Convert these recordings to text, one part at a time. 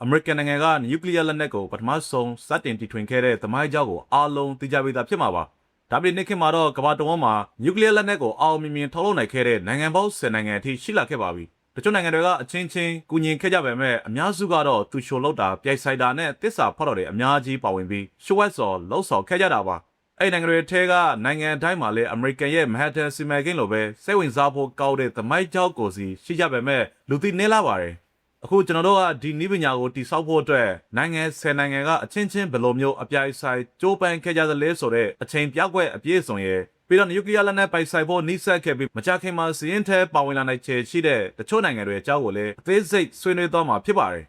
အမေရိကန်နိုင်ငံကနျူကလ িয়ার လက်နက်ကိုပထမဆုံးစတင်တီထွင်ခဲ့တဲ့သမိုင်းကြောင်းကိုအားလုံးသိကြပြီးသားဖြစ်မှာပါဒါပေမဲ့နှစ်ခေတ်မှာတော့ကမ္ဘာတစ်ဝန်းမှာနျူကလ িয়ার လက်နက်ကိုအောင်မြင်မြင်ထုတ်လုပ်နိုင်ခဲ့တဲ့နိုင်ငံပေါင်း10နိုင်ငံအထိရှိလာခဲ့ပါပြီတချို့နိုင်ငံတွေကအချင်းချင်းကူညီခဲ့ကြပေမဲ့အများစုကတော့သူချိုလောက်တာပြိုင်ဆိုင်တာနဲ့တစ္ဆာဖောက်တော်တွေအများကြီးပါဝင်ပြီးရှုဝက်စော်လှုပ်ဆော်ခဲ့ကြတာပါအဲ့နိုင်ငံတွေထဲကနိုင်ငံတိုင်းမှာလည်းအမေရိကန်ရဲ့မဟတ်တန်စီမံကိန်းလိုပဲစိတ်ဝင်စားဖို့ကောင်းတဲ့သမိုင်းကြောင်းကိုစီရှိကြပေမဲ့လူသိနေလာပါတယ်အခုကျွန်တော်တို့ကဒီနည်းပညာကိုတည်ဆောက်ဖို့အတွက်နိုင်ငံ10နိုင်ငံကအချင်းချင်းဘယ်လိုမျိုးအပြိုင်ဆိုင်ကြိုးပမ်းခဲ့ကြသလဲဆိုတဲ့အချိန်ပြောက်ွက်အပြည့်စုံရဲ့ပြီးတော့နျူကလ িয়ার လက်နက်ပိုင်ဆိုင်ဖို့နှိစက်ခဲ့ပြီးမကြခင်မှာစီးရင်ထဲပါဝင်လာနိုင်ခြေရှိတဲ့တချို့နိုင်ငံတွေအကြောင်းကိုလည်းအသေးစိတ်ဆွေးနွေးသွားမှာဖြစ်ပါတယ်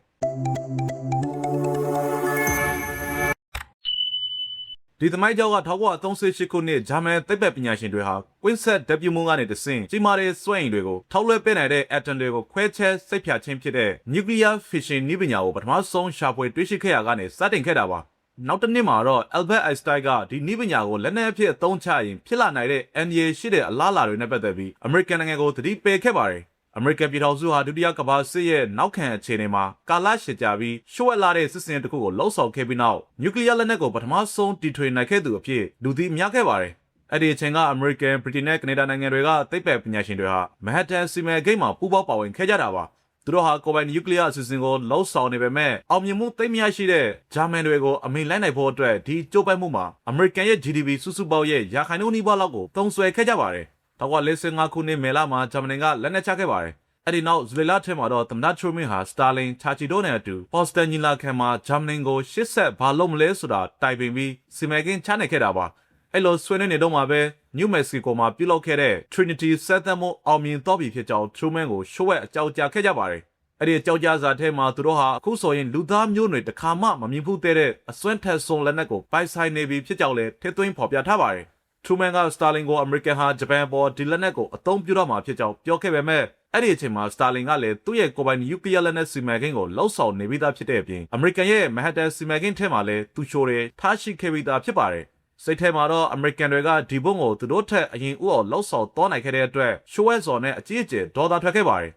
ဒီသမိုင်းကြောင်းက1938ခုနှစ်ဂျာမန်သိပ္ပံပညာရှင်တွေဟာကွင်းဆက်ဓာတ်ပြုမှုကနေတဆင့်ကြီးမားတဲ့စွမ်းအင်တွေကိုထောက်လွှဲပေးနိုင်တဲ့အက်တမ်တွေကိုခွဲခြားစိတ်ဖြာခြင်းဖြစ်တဲ့ nuclear fission နည်းပညာကိုပထမဆုံးရှာဖွေတွေ့ရှိခဲ့ရကနေစတင်ခဲ့တာပါနောက်တစ်နှစ်မှာတော့ Albert Einstein ကဒီနည်းပညာကိုလက်နက်အဖြစ်အသုံးချရင်ဖြစ်လာနိုင်တဲ့အန္တရာယ်ရှိတဲ့အလားအလာတွေနဲ့ပတ်သက်ပြီးအမေရိကန်နိုင်ငံကိုသတိပေးခဲ့ပါတယ်အမေရိကန်ပြည်ထောင်စုဟာဒုတိယကမ္ဘာစစ်ရဲ့နောက်ခံအခြေအနေမှာကာလရှည်ကြာပြီးရှုပ်ဝက်လာတဲ့စစ်စင်တစ်ခုကိုလှုပ်ဆောင်ခဲ့ပြီးနောက်နျူကလ িয়ার လက်နက်ကိုပထမဆုံးတီထွင်နိုင်ခဲ့သူအဖြစ်လူသိများခဲ့ပါတယ်။အဲ့ဒီအချိန်ကအမေရိကန်၊ဗြိတိန်နဲ့ကနေဒါနိုင်ငံတွေကသိပ္ပံပညာရှင်တွေဟာမဟတ်တန်စီမံကိန်းမှာပူးပေါင်းပါဝင်ခဲ့ကြတာပါ။သူတို့ဟာကိုယ်ပိုင်နျူကလ িয়ার အစီအစဉ်ကိုလှုပ်ဆောင်နေပေမဲ့အောင်မြင်မှုသိပ်မရှိတဲ့ဂျာမန်တွေကိုအမိန့်လိုက်နိုင်ဖို့အတွက်ဒီကြိုးပမ်းမှုမှာအမေရိကန်ရဲ့ GDP စုစုပေါင်းရဲ့ရာခိုင်နှုန်းနီးပါးလောက်ကိုသုံးစွဲခဲ့ကြပါတယ်။1945ခုနှစ်မေလမှာဂျာမနီကလက်နက်ချခဲ့ပါတယ်။အဲ့ဒီနောက်ဇူလိုင်လထဲမှာတော့သမ္မတထရူမင်းဟာစတာလင်ချာချီတိုနဲ့အတူပေါ်စတန်ညီလာခံမှာဂျာမနီကိုရှစ်ဆက်ဘာလုပ်မလဲဆိုတာတိုင်ပင်ပြီးစီမံကိန်းချနိုင်ခဲ့တာပါအဲ့လိုဆွေးနွေးနေတော့မှာပဲနျူမက္ကဆီကိုမှာပြုလုပ်ခဲ့တဲ့ Trinity စက်သမှုအောင်မြင်တော့ပြီဖြစ်ကြောင်းထရူမန်ကိုရှုပ်ဝက်အကြောက်ကြားခဲ့ကြပါတယ်အဲ့ဒီအကြောက်ကြားစာထဲမှာသူတို့ဟာအခုဆိုရင်လူသားမျိုးနွယ်တစ်ခါမှမမြင်ဘူးတဲ့အစွမ်းထက်ဆုံးလက်နက်ကိုပိုင်ဆိုင်နေပြီဖြစ်ကြောင်းလည်းထည့်သွင်းဖော်ပြထားပါတယ်ထရူမန်ကစတာလင်ကိုအမေရိကန်ဟာဂျပန်ပေါ်ဒီလက်နက်ကိုအသုံးပြုတော့မှာဖြစ်ကြောင်းပြောခဲ့ပေမဲ့အဲ့ဒီအချိန်မှာစတာလင်ကလည်းသူ့ရဲ့ကိုယ်ပိုင်နျူကလ িয়ার လက်နက်စီမံကိန်းကိုလှုပ်ဆောင်နေပြီးသားဖြစ်တဲ့အပြင်အမေရိကန်ရဲ့မဟတ်တန်စီမံကိန်းထဲမှာလည်းသူချိုတွေထားရှိခဲ့ပြီးသားဖြစ်ပါတယ်စိတ်ထဲမှာတော့အမေရိကန်တွေကဒီဘုံကိုသူတို့ထက်အရင်ဥအောင်လှုပ်ဆောင်သွားနိုင်ခဲ့တဲ့အတွက်ရှိုးဝဲစော်နဲ့အကြီးအကျယ်ဒေါသထွက်ခဲ့ပါတယ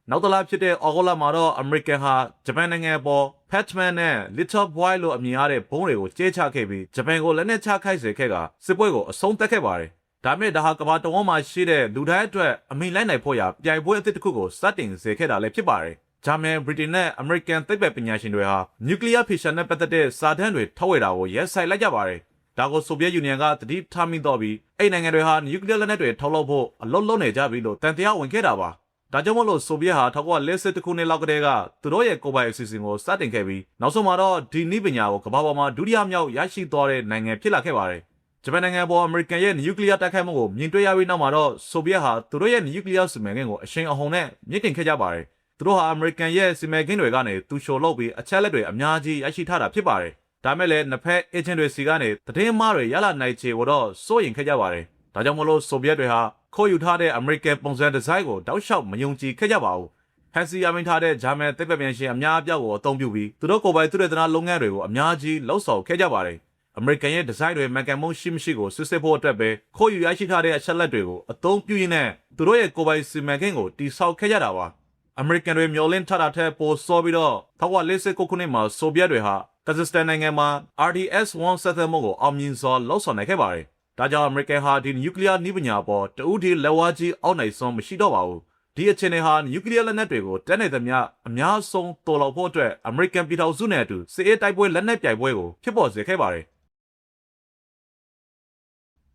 ်နောက်တလားဖြစ်တဲ့အော်ဂိုလာမှာတော့အမေရိကန်ဟာဂျပန်နိုင်ငံပေါ် Patman နဲ့ Little Boy လို့အမည်ရတဲ့ဘုံတွေကိုကျဲချခဲ့ပြီးဂျပန်ကိုလက်နက်ချခိုက်စေခဲ့ကစစ်ပွဲကိုအဆုံးသတ်ခဲ့ပါတယ်ဒါပေမဲ့ဒါဟာကမ္ဘာတဝန်းမှာရှိတဲ့လူတိုင်းအတွက်အမိန့်လိုက်နိုင်ဖို့ရာပြိုင်ပွဲအသစ်တစ်ခုကိုစတင်စေခဲ့တာလည်းဖြစ်ပါတယ်။ဂျာမန်၊ဗြိတိန်နဲ့အမေရိကန်သိပ္ပံပညာရှင်တွေဟာနျူကလ িয়ার ဖီရှင်နဲ့ပတ်သက်တဲ့စာတမ်းတွေထုတ်ဝေတာကိုရဲဆိုင်လိုက်ကြပါတယ်။ဒါကိုဆိုဗီယက်ယူနီယံကတတိထားမိတော့ပြီးအဲ့နိုင်ငံတွေဟာနျူကလ িয়ার လက်နက်တွေထုတ်လုပ်ဖို့အလုပ်လုပ်နေကြပြီလို့တန်တရားဝင်ခဲ့တာပါ။ဒါကြောင့်မို့လို့ဆိုဗီယက်ဟာ1940ခုနှစ်လောက်ကတည်းကသူတို့ရဲ့ကိုယ်ပိုင်အစီအစဉ်ကိုစတင်ခဲ့ပြီးနောက်ဆုံးမှာတော့ဒီနည်းပညာကိုကမ္ဘာပေါ်မှာဒုတိယမြောက်ရရှိသွားတဲ့နိုင်ငံဖြစ်လာခဲ့ပါတယ်။ဂျပန်နိုင်ငံပေါ်အမေရိကန်ရဲ့နျူကလ িয়ার တိုက်ခိုက်မှုကိုမြင်တွေ့ရပြီးနောက်မှာတော့ဆိုဗီယက်ဟာသူတို့ရဲ့နျူကလ িয়ার စီမံကိန်းကိုအရှိန်အဟုန်နဲ့မြင့်တင်ခဲ့ကြပါတယ်။သူတို့ဟာအမေရိကန်ရဲ့စီမံကိန်းတွေကနေသူလျှိုလုပ်ပြီးအချက်လက်တွေအများကြီးရရှိထားတာဖြစ်ပါတယ်။ဒါမဲ့လည်းနှစ်ဖက်အေဂျင့်တွေစီကနေသတင်းမှားတွေရလာနိုင်ချေကိုတော့စိုးရိမ်ခဲ့ကြပါတယ်။ဒါကြောင့်မို့လို့ဆိုဗီယက်တွေဟာခိုးယူထားတဲ့အမေရိကန်ပုံစံဒီဇိုင်းကိုတောက်လျှောက်မယုံကြည်ခဲ့ကြပါဘူး။ဖန်စီယာမင်းထားတဲ့ဂျာမန်သိပ္ပံပညာရှင်အများအပြားကိုအသုံးပြုပြီးသူတို့ကိုယ်ပိုင်သုတေသနလုပ်ငန်းတွေကိုအများကြီးလှုပ်ဆောင်ခဲ့ကြပါတယ်။အမေရိကန်ရဲ့ဒီဇိုင်းတွေမှန်ကန်မှုရှိမရှိကိုစစ်ဆေးဖို့အတွက်ပဲခိုးယူရရှိထားတဲ့အချက်လက်တွေကိုအသုံးပြုရင်းနဲ့သူတို့ရဲ့ကိုယ်ပိုင်စီမံကိန်းကိုတည်ဆောက်ခဲ့ကြတာပါအမေရိကန်တွေမျှော်လင့်ထားတာထက်ပိုစောပြီးတော့1949ခုနှစ်မှာဆိုဗီယက်တွေဟာကာဇက်စတန်နိုင်ငံမှာ RDS-1 စက်သမှုကိုအောင်မြင်စွာလှုပ်ဆောင်နိုင်ခဲ့ပါတယ်ဒါကြောင့်အမေရိကန်ဟာဒီနျူကလ িয়ার နည်းပညာပေါ်တဦးတည်းလက်ဝါးကြီးအောက်နိုင်ဆုံးမရှိတော့ပါဘူးဒီအခြေအနေဟာနျူကလ িয়ার လက်နက်တွေကိုတက်နေသမျှအများဆုံးတော်လောက်ဖို့အတွက်အမေရိကန်ပြည်ထောင်စုနဲ့အတူစစ်အေးတိုက်ပွဲလက်နက်ပြိုင်ပွဲကိုဖြစ်ပေါ်စေခဲ့ပါတယ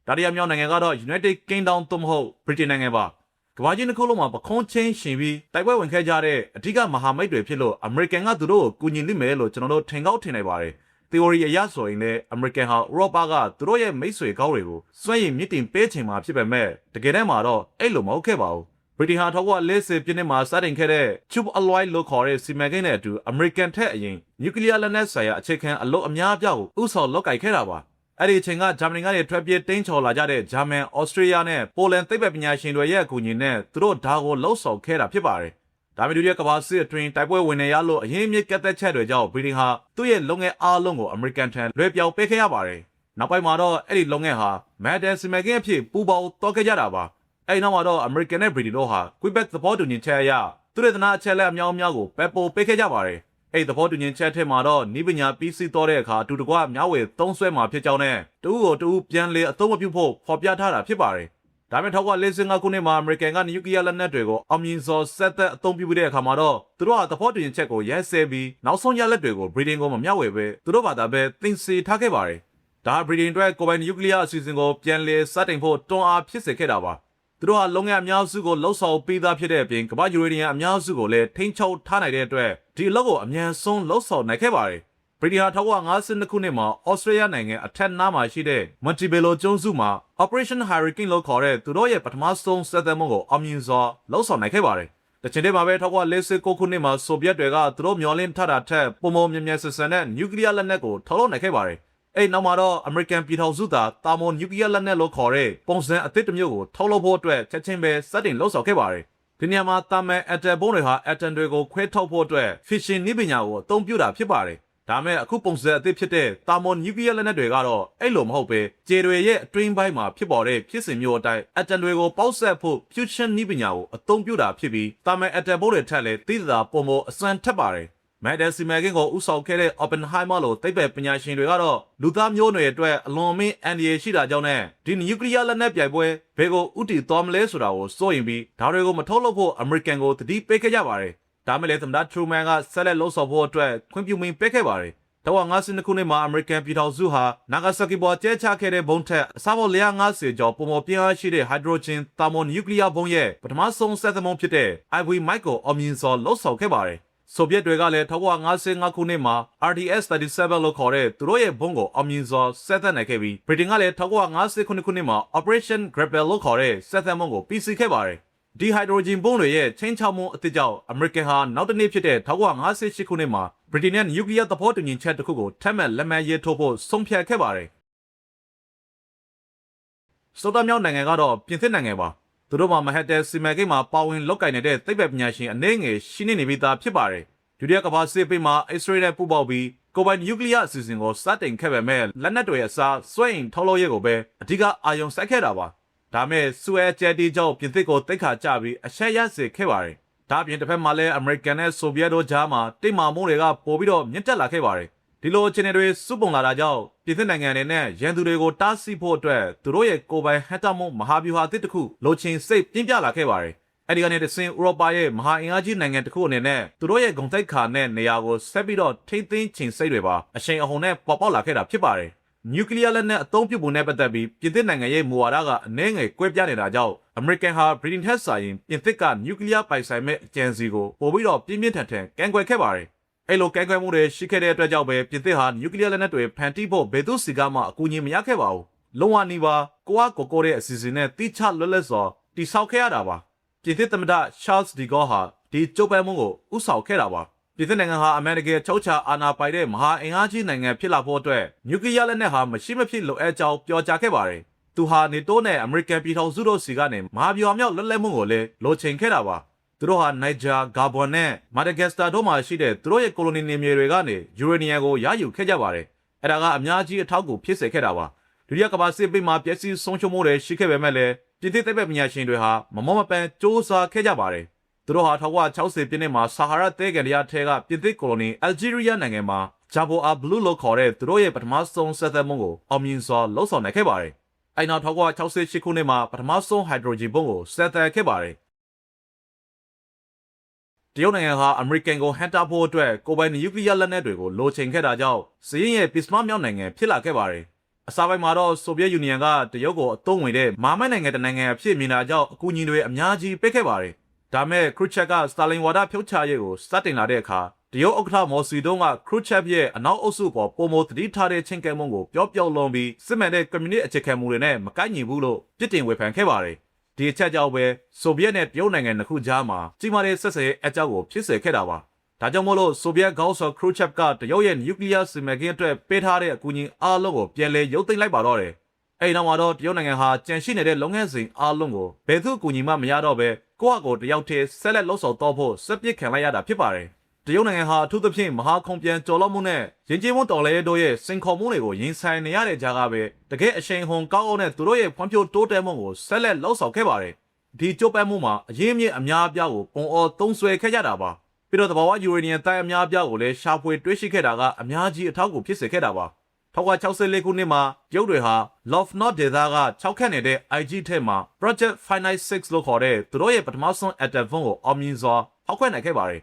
်ဒါရီယာမြောက်နိုင်ငံကတော့ United Kingdom သို့မဟုတ် Britain နိုင်ငံပါကမ္ဘာကြီးတစ်ခုလုံးမှာပခုံးချင်းရှင်ပြီးတိုက်ပွဲဝင်ခဲ့ကြတဲ့အဓိကမဟာမိတ်တွေဖြစ်လို့အမေရိကန်ကသူတို့ကိုကူညီလိမ့်မယ်လို့ကျွန်တော်တို့ထင်ကောက်ထင်နေပါတယ်။ theory အရဆိုရင်လည်းအမေရိကန်ဟာဥရောပကသူတို့ရဲ့မိတ်ဆွေကောင်းတွေကိုစွန့်ရည်မြင့်တင်ပေးချိန်မှာဖြစ်ပေမဲ့တကယ်တမ်းမှာတော့အဲ့လိုမဟုတ်ခဲ့ပါဘူး။ Britain ဟာ1940ပြည့်နှစ်မှာစတင်ခဲ့တဲ့ Tube Alloy လို့ခေါ်တဲ့စီမံကိန်းနဲ့အတူအမေရိကန်ထက်အရင်နျူကလ িয়ার လက်နက်ဆိုင်ရာအခြေခံအလုပ်အများအပြားကိုဥဆောင်လုပ်ကိုင်ခဲ့တာပါ။အဲ့ဒီအချိန်ကဂျာမနီကနေထွက်ပြေးတိမ်းချော်လာကြတဲ့ဂျာမန်၊ဩစတြေးလျနဲ့ပိုလန်သိပ္ပံပညာရှင်တွေရဲ့အကူအညီနဲ့သူတို့ဒါကိုလှုပ်ဆောင်ခဲ့တာဖြစ်ပါတယ်။ဒါပေမဲ့ဒုတိယကမ္ဘာစစ်အတွင်းတိုက်ပွဲဝင်နေရလို့အရင်အမြစ်ကတ်သက်ချက်တွေကြောင့်ဗြိတိန်ဟာသူ့ရဲ့လုပ်ငန်းအားလုံးကိုအမေရိကန်ထံလွှဲပြောင်းပေးခဲ့ရပါတယ်။နောက်ပိုင်းမှာတော့အဲ့ဒီလုပ်ငန်းဟာမန်ဟတ်တန်စီမံကိန်းအဖြစ်ပူးပေါင်းတော့ခဲ့ကြတာပါ။အဲ့ဒီနောက်မှာတော့အမေရိကန်နဲ့ဗြိတိန်တို့ဟာ Quebec သဘောတူညီချက်အရသူတို့သနာအချက်လက်အများအများကိုပဲပို့ပေးခဲ့ကြပါတယ်။ အဲ့သဘောတူညီချက်ထဲမှာတော့နိပညာပြီးစီးတော့တဲ့အခါအတူတကွမျှဝေသုံးစွဲမှာဖြစ်ကြောင်းနဲ့တူကိုတူပြန်လေအသုံးမပြုဖို့ဖော်ပြထားတာဖြစ်ပါတယ်။ဒါပေမဲ့1945ခုနှစ်မှာအမေရိကန်ကနျူကလ িয়ার လက်နက်တွေကိုအောင်မြင်စွာဆက်သက်အသုံးပြုတဲ့အခါမှာတော့သူတို့ကသဘောတူညီချက်ကိုရဲစဲပြီးနောက်ဆုံးရလက်တွေကိုဗြိတိန်ကိုမမျှဝေပဲသူတို့ဘာသာပဲသင်စီထားခဲ့ပါတယ်။ဒါဗြိတိန်အတွက်ကိုယ်ပိုင်နျူကလ িয়ার အစီအစဉ်ကိုပြန်လေစတင်ဖို့တွန်းအားဖြစ်စေခဲ့တာပါ။သူတို့ဟာလုံငန်းအများစုကိုလှုပ်ဆောင်ပေးသားဖြစ်တဲ့အပြင်ကမ္ဘာယူရေနီယံအများစုကိုလည်းထိန်းချုပ်ထားနိုင်တဲ့အတွက်ဒီအလုပ်ကိုအမြန်ဆုံးလှုပ်ဆောင်နိုင်ခဲ့ပါတယ်။ဗြိတိန်ဟာ1952ခုနှစ်မှာဩစတြေးလျနိုင်ငံအထက်နားမှာရှိတဲ့ Montebello ကျွန်းစုမှာ Operation Hurricane လို့ခေါ်တဲ့သူတို့ရဲ့ပထမဆုံးစစ်သည်မှုကိုအောင်မြင်စွာလှုပ်ဆောင်နိုင်ခဲ့ပါတယ်။တချင်တည်းမှာပဲ1949ခုနှစ်မှာဆိုဗီယက်တွေကသူတို့မျှော်လင့်ထားတာထက်ပုံမမြင်မြန်ဆန်ဆန်နဲ့နျူကလ িয়ার လက်နက်ကိုထုတ်လုပ်နိုင်ခဲ့ပါတယ်။အဲ့နောက်မှာတော့အမေရိကန်ပြည်ထောင်စုသားတာမွန်နျူကလ িয়ার လက်နက်လို့ခေါ်တဲ့ပုံစံအသစ်တစ်မျိုးကိုထုတ်လုပ်ဖို့အတွက်ချက်ချင်းပဲစတင်လှုပ်ဆောင်ခဲ့ပါတယ်။ဒီနေရာမှာတာမန်အက်တမ်ဘုံတွေဟာအက်တမ်တွေကိုခွဲထုတ်ဖို့အတွက် fission နည်းပညာကိုအသုံးပြုတာဖြစ်ပါတယ်။ဒါမဲ့အခုပုံစံအသစ်ဖြစ်တဲ့တာမွန်နျူကလ িয়ার လက်နက်တွေကတော့အဲ့လိုမဟုတ်ပဲကျေတွေရဲ့အတွင်းပိုင်းမှာဖြစ်ပေါ်တဲ့ဖြစ်စဉ်မျိုးအတိုင်းအက်တမ်တွေကိုပေါက်ဆက်ဖို့ fusion နည်းပညာကိုအသုံးပြုတာဖြစ်ပြီးတာမန်အက်တမ်ဘုံတွေထက်လည်းသိသာပုံမအစွမ်းထက်ပါတယ်။မက်ဒယ်စီမန်ကင်ကိုဥဆောင်ခဲ့တဲ့ Oppenheimer လို့သိပ္ပံပညာရှင်တွေကတော့လူသားမျိုးနွယ်အတွက်အလွန်အမင်းအန္တရာယ်ရှိတာကြောင့်နဲ့ဒီနျူကလ িয়ার လက်နက်ပြိုင်ပွဲဘယ်ကိုဥတီသွားမလဲဆိုတာကိုစိုးရင်ပြီးဒါတွေကိုမထုတ်လုပ်ဖို့အမေရိကန်ကိုတတိပေးခဲ့ကြပါတယ်။ဒါမဲ့လည်းသမ္မတထရူမန်ကဆက်လက်လှုပ်ဆောင်ဖို့အတွက်ခွင့်ပြုမိန်ပေးခဲ့ပါတယ်။1952ခုနှစ်မှာအမေရိကန်ပြည်ထောင်စုဟာနာဂါဆာကီပေါ်ကျဲချခဲ့တဲ့ဘုံထက်အစားပေါင်း150ကျော်ပုံပေါ်ပြင်းအားရှိတဲ့ဟိုက်ဒရိုဂျင်တာမွန်နျူကလ িয়ার ဘုံရဲ့ပထမဆုံးစက်သမုံဖြစ်တဲ့ Ivy Mike ကိုအောင်မြင်စွာလှုပ်ဆောင်ခဲ့ပါတယ်။ဆိုဗီယက်တွေကလည်း1955ခုနှစ်မှာ RTS-37 လို့ခေါ်တဲ့သူတို့ရဲ့ဘုံကိုအောင်မြင်စွာဆက်သက်နိုင်ခဲ့ပြီးဗြိတိန်ကလည်း1959ခုနှစ်မှာ Operation Grapple လို့ခေါ်တဲ့ဆက်သက်မှုကိုပြီးစီးခဲ့ပါတယ်။ဒီဟိုက်ဒရိုဂျင်ဘုံတွေရဲ့ချင်းချောက်မှုအသစ်ကြောင့်အမေရိကန်ဟာနောက်တစ်နေ့ဖြစ်တဲ့1958ခုနှစ်မှာဗြိတိန်နဲ့နျူကလ িয়ার သဘောတူညီချက်တစ်ခုကိုထပ်မံလက်မှတ်ရေးထိုးဖို့ဆုံးဖြတ်ခဲ့ပါတယ်။ဆိုတော့မြောက်နိုင်ငံကတော့ပြင်သစ်နိုင်ငံပါ။သူတို့မှာမဟက်တယ်စီမံကိန်းမှာပါဝင်လုပ်ကိုင်နေတဲ့သိပ္ပံပညာရှင်အနေငယ်ရှိနေပြီးသားဖြစ်ပါတယ်။ဒုတိယကမ္ဘာစစ်ပေးမှာအစ္စရေးနဲ့ပူးပေါင်းပြီးကိုပိုင်နျူကလ িয়ার အစီအစဉ်ကိုစတင်ခဲ့ပေမဲ့လက်နက်တွေအစားစွန့်ရင်ထုတ်လုပ်ရေးကိုပဲအဓိကအာရုံစိုက်ခဲ့တာပါ။ဒါမဲ့ဆွဲကျဲတီကြောင့်ပြင်သစ်ကိုတိတ်ခါကြပြီးအချက်ရစေခဲ့ပါတယ်။ဒါပြင်တစ်ဖက်မှာလည်းအမေရိကန်နဲ့ဆိုဗီယက်တို့ကြားမှာတိတ်မာမှုတွေကပိုပြီးတော့မြင့်တက်လာခဲ့ပါတယ်။ဒီလိုအခြေအနေတွေစုပုံလာတာကြောင့်ပြင်သစ်နိုင်ငံနဲ့ရန်သူတွေကိုတားဆီးဖို့အတွက်သူတို့ရဲ့ကိုယ်ပိုင်ဟက်တာမုံမဟာဗျူဟာအသစ်တစ်ခုလိုချင်စိတ်ပြင်းပြလာခဲ့ပါတယ်။အဲဒီကနေတဆင့်ဥရောပရဲ့မဟာအင်အားကြီးနိုင်ငံတစ်ခုအနေနဲ့သူတို့ရဲ့ဂုဏ်သိက္ခာနဲ့နေရာကိုဆက်ပြီးတော့ထိမ့်သိမ်းချင်စိတ်တွေပါအရှိန်အဟုန်နဲ့ပေါ်ပေါက်လာခဲ့တာဖြစ်ပါတယ်။နျူကလ িয়ার လက်နက်အသုံးပြုပုံနဲ့ပတ်သက်ပြီးပြင်သစ်နိုင်ငံရဲ့မူဝါဒကအနည်းငယ်ကွဲပြားနေတာကြောင့်အမေရိကန်ဟာဗြိတိန်ထက်စာရင်ပြင်သစ်ကနျူကလ িয়ার ပိုင်ဆိုင်မဲ့အကြံစီကိုပိုပြီးတော့ပြင်းပြင်းထန်ထန်ကန့်ကွက်ခဲ့ပါတယ်။အဲ့လိုကန့်ကွက်မှုတွေရှိခဲ့တဲ့အတွက်ကြောင့်ပဲပြင်သစ်ဟာနျူကလ িয়ার လက်နက်တွေဖန်တီးဖို့ဘယ်သူစီကမှအကူအညီမရခဲ့ပါဘူး။လုံးဝနီးပါးကိုတဲ့အစီအစဉ်နဲ့တိကျလွတ်လပ်စွာတိဆောက်ခဲ့ရတာပါ။ပြင်သစ်သမ္မတ Charles de Gaulle ဟာဒီကြိုးပမ်းမှုကိုဥဆောင်ခဲ့တာပါ။ပြင်သစ်နိုင်ငံဟာအမေရိကန်ချုပ်ချာအာဏာပိုင်တဲ့မဟာအင်အားကြီးနိုင်ငံဖြစ်လာဖို့အတွက်နျူကလ িয়ার လက်နက်ဟာမရှိမဖြစ်လိုအပ်ကြောင်းပြောကြားခဲ့ပါတယ်။သူဟာနေတိုးနဲ့အမေရိကန်ပြည်ထောင်စုတို့စီကနေမဟာဗျူဟာမြောက်လွတ်လပ်မှုကိုလည်းလိုချင်ခဲ့တာပါ။သူတို့ဟာနိုင်ဂျာ၊ဂါဘွန်နဲ့မာဒဂက်စတာတို့မှာရှိတဲ့သူတို့ရဲ့ကိုလိုနီနယ်မြေတွေကနေယူရေနီယံကိုရယူခဲ့ကြပါတယ်။အဲ့ဒါကအများကြီးအထောက်အကူဖြစ်စေခဲ့တာပါ။ဒုတိယကမ္ဘာစစ်ပေးမှာပျက်စီးဆုံးရှုံးမှုတွေရှိခဲ့ပေမဲ့လည်းပြင်သစ်သိပ္ပံပညာရှင်တွေဟာမမောမပန်းစ조사ခဲ့ကြပါတယ်။သူတို့ဟာ1960ပြည့်နှစ်မှာဆာဟာရာသဲကန်လျာထဲကပြင်သစ်ကိုလိုနီအယ်ဂျီးရီးယားနိုင်ငံမှာဂျာဘိုအာဘလူးလို့ခေါ်တဲ့သူတို့ရဲ့ပထမဆုံးဆက်သက်မှုကိုအောင်မြင်စွာလှုပ်ဆောင်နိုင်ခဲ့ပါတယ်။အဲ့နောက်1968ခုနှစ်မှာပထမဆုံးဟိုက်ဒရိုဂျင်ဘုံကိုဆက်သက်ခဲ့ပါတယ်။တရုတ်နိုင်ငံဟာအမေရိကန်ကိုဟန်တာဖို့အတွက်ကိုယ်ပိုင်နျူကလ িয়ার လက်နက်တွေကိုလိုချင်ခဲ့တာကြောင့်စရင်းရဲ့ပစ္စမမြောက်နိုင်ငံဖြစ်လာခဲ့ပါတယ်။အစားပိုင်းမှာတော့ဆိုဗီယက်ယူနီယံကတရုတ်ကိုအသုံးဝင်တဲ့မာမတ်နိုင်ငံတစ်နိုင်ငံအဖြစ်မြင်တာကြောင့်အကူအညီတွေအများကြီးပေးခဲ့ပါတယ်။ဒါမဲ့ခရူချက်ကစတာလင်ဝါဒဖြုတ်ချရေးကိုစတင်လာတဲ့အခါတရုတ်ဥက္ကဋ္ဌမော်စီတုံးကခရူချက်ရဲ့အနောက်အုပ်စုပေါ်ပုံမသတိထားတဲ့ချင်းကဲမှုကိုပျော့လွန်ပြီးစစ်မှန်တဲ့ကွန်မြူနစ်အခြေခံမှုတွေနဲ့မကိုက်ညီဘူးလို့ပြစ်တင်ဝေဖန်ခဲ့ပါတယ်။ဒီအချက်ကြောင့်ပဲဆိုဗီယက်နဲ့တရုတ်နိုင်ငံနှစ်ခုကြားမှာကြီးမားတဲ့ဆက်ဆံရေးအကြောင်းကိုဖြစ်စေခဲ့တာပါ။ဒါကြောင့်မို့လို့ဆိုဗီယက်ခေါင်းဆောင်ခရူချက်ကတရုတ်ရဲ့နျူကလ িয়ার စီမံကိန်းအတွက်ပေးထားတဲ့အကူအညီအားလုံးကိုပြန်လည်ရုပ်သိမ်းလိုက်ပါတော့တယ်။အဲဒီနောက်မှာတော့တရုတ်နိုင်ငံဟာကြန့်ရှိနေတဲ့လုပ်ငန်းစဉ်အားလုံးကိုဘယ်သူအကူအညီမှမရတော့ပဲကိုယ့်အကိုတယောက်တည်းဆက်လက်လှုပ်ဆောင်တော့ဖို့စက်ပစ်ခံလိုက်ရတာဖြစ်ပါတယ်။တရုတ်နိုင်ငံဟာအထူးသဖြင့်မဟာခုံပြန်ကျော်လွှတ်မှုနဲ့ရင်းကျေးမှုတော်လှန်ရေးတို့ရဲ့စင်ခေါ်မှုတွေကိုရင်ဆိုင်နေရတဲ့ကြားကပဲတကယ်အရှိန်အဟုန်ကောင်းအောင်နဲ့သူတို့ရဲ့ဖွံ့ဖြိုးတိုးတက်မှုကိုဆက်လက်လှုပ်ဆောင်ခဲ့ပါတယ်။ဒီကြိုးပမ်းမှုမှာအရင်းအမြစ်အများအပြားကိုပုံအောသုံးဆွဲခဲ့ကြတာပါ ပြီးတော့သဘာဝယူရေနီယံတိုင်းအများအပြားကိုလည်းရှာဖွေတွေ့ရှိခဲ့တာကအများကြီးအထောက်အကူဖြစ်စေခဲ့တာပါ1964ခုနှစ်မှာရုပ်တွေဟာ Love Not ဒေသက6ခန့်နေတဲ့ IG ထဲမှာ Project 596လို့ခေါ်တဲ့သူတို့ရဲ့ပထမဆုံး atom bomb ကိုအောင်မြင်စွာဖောက်ခွဲနိုင်ခဲ့ပါတယ်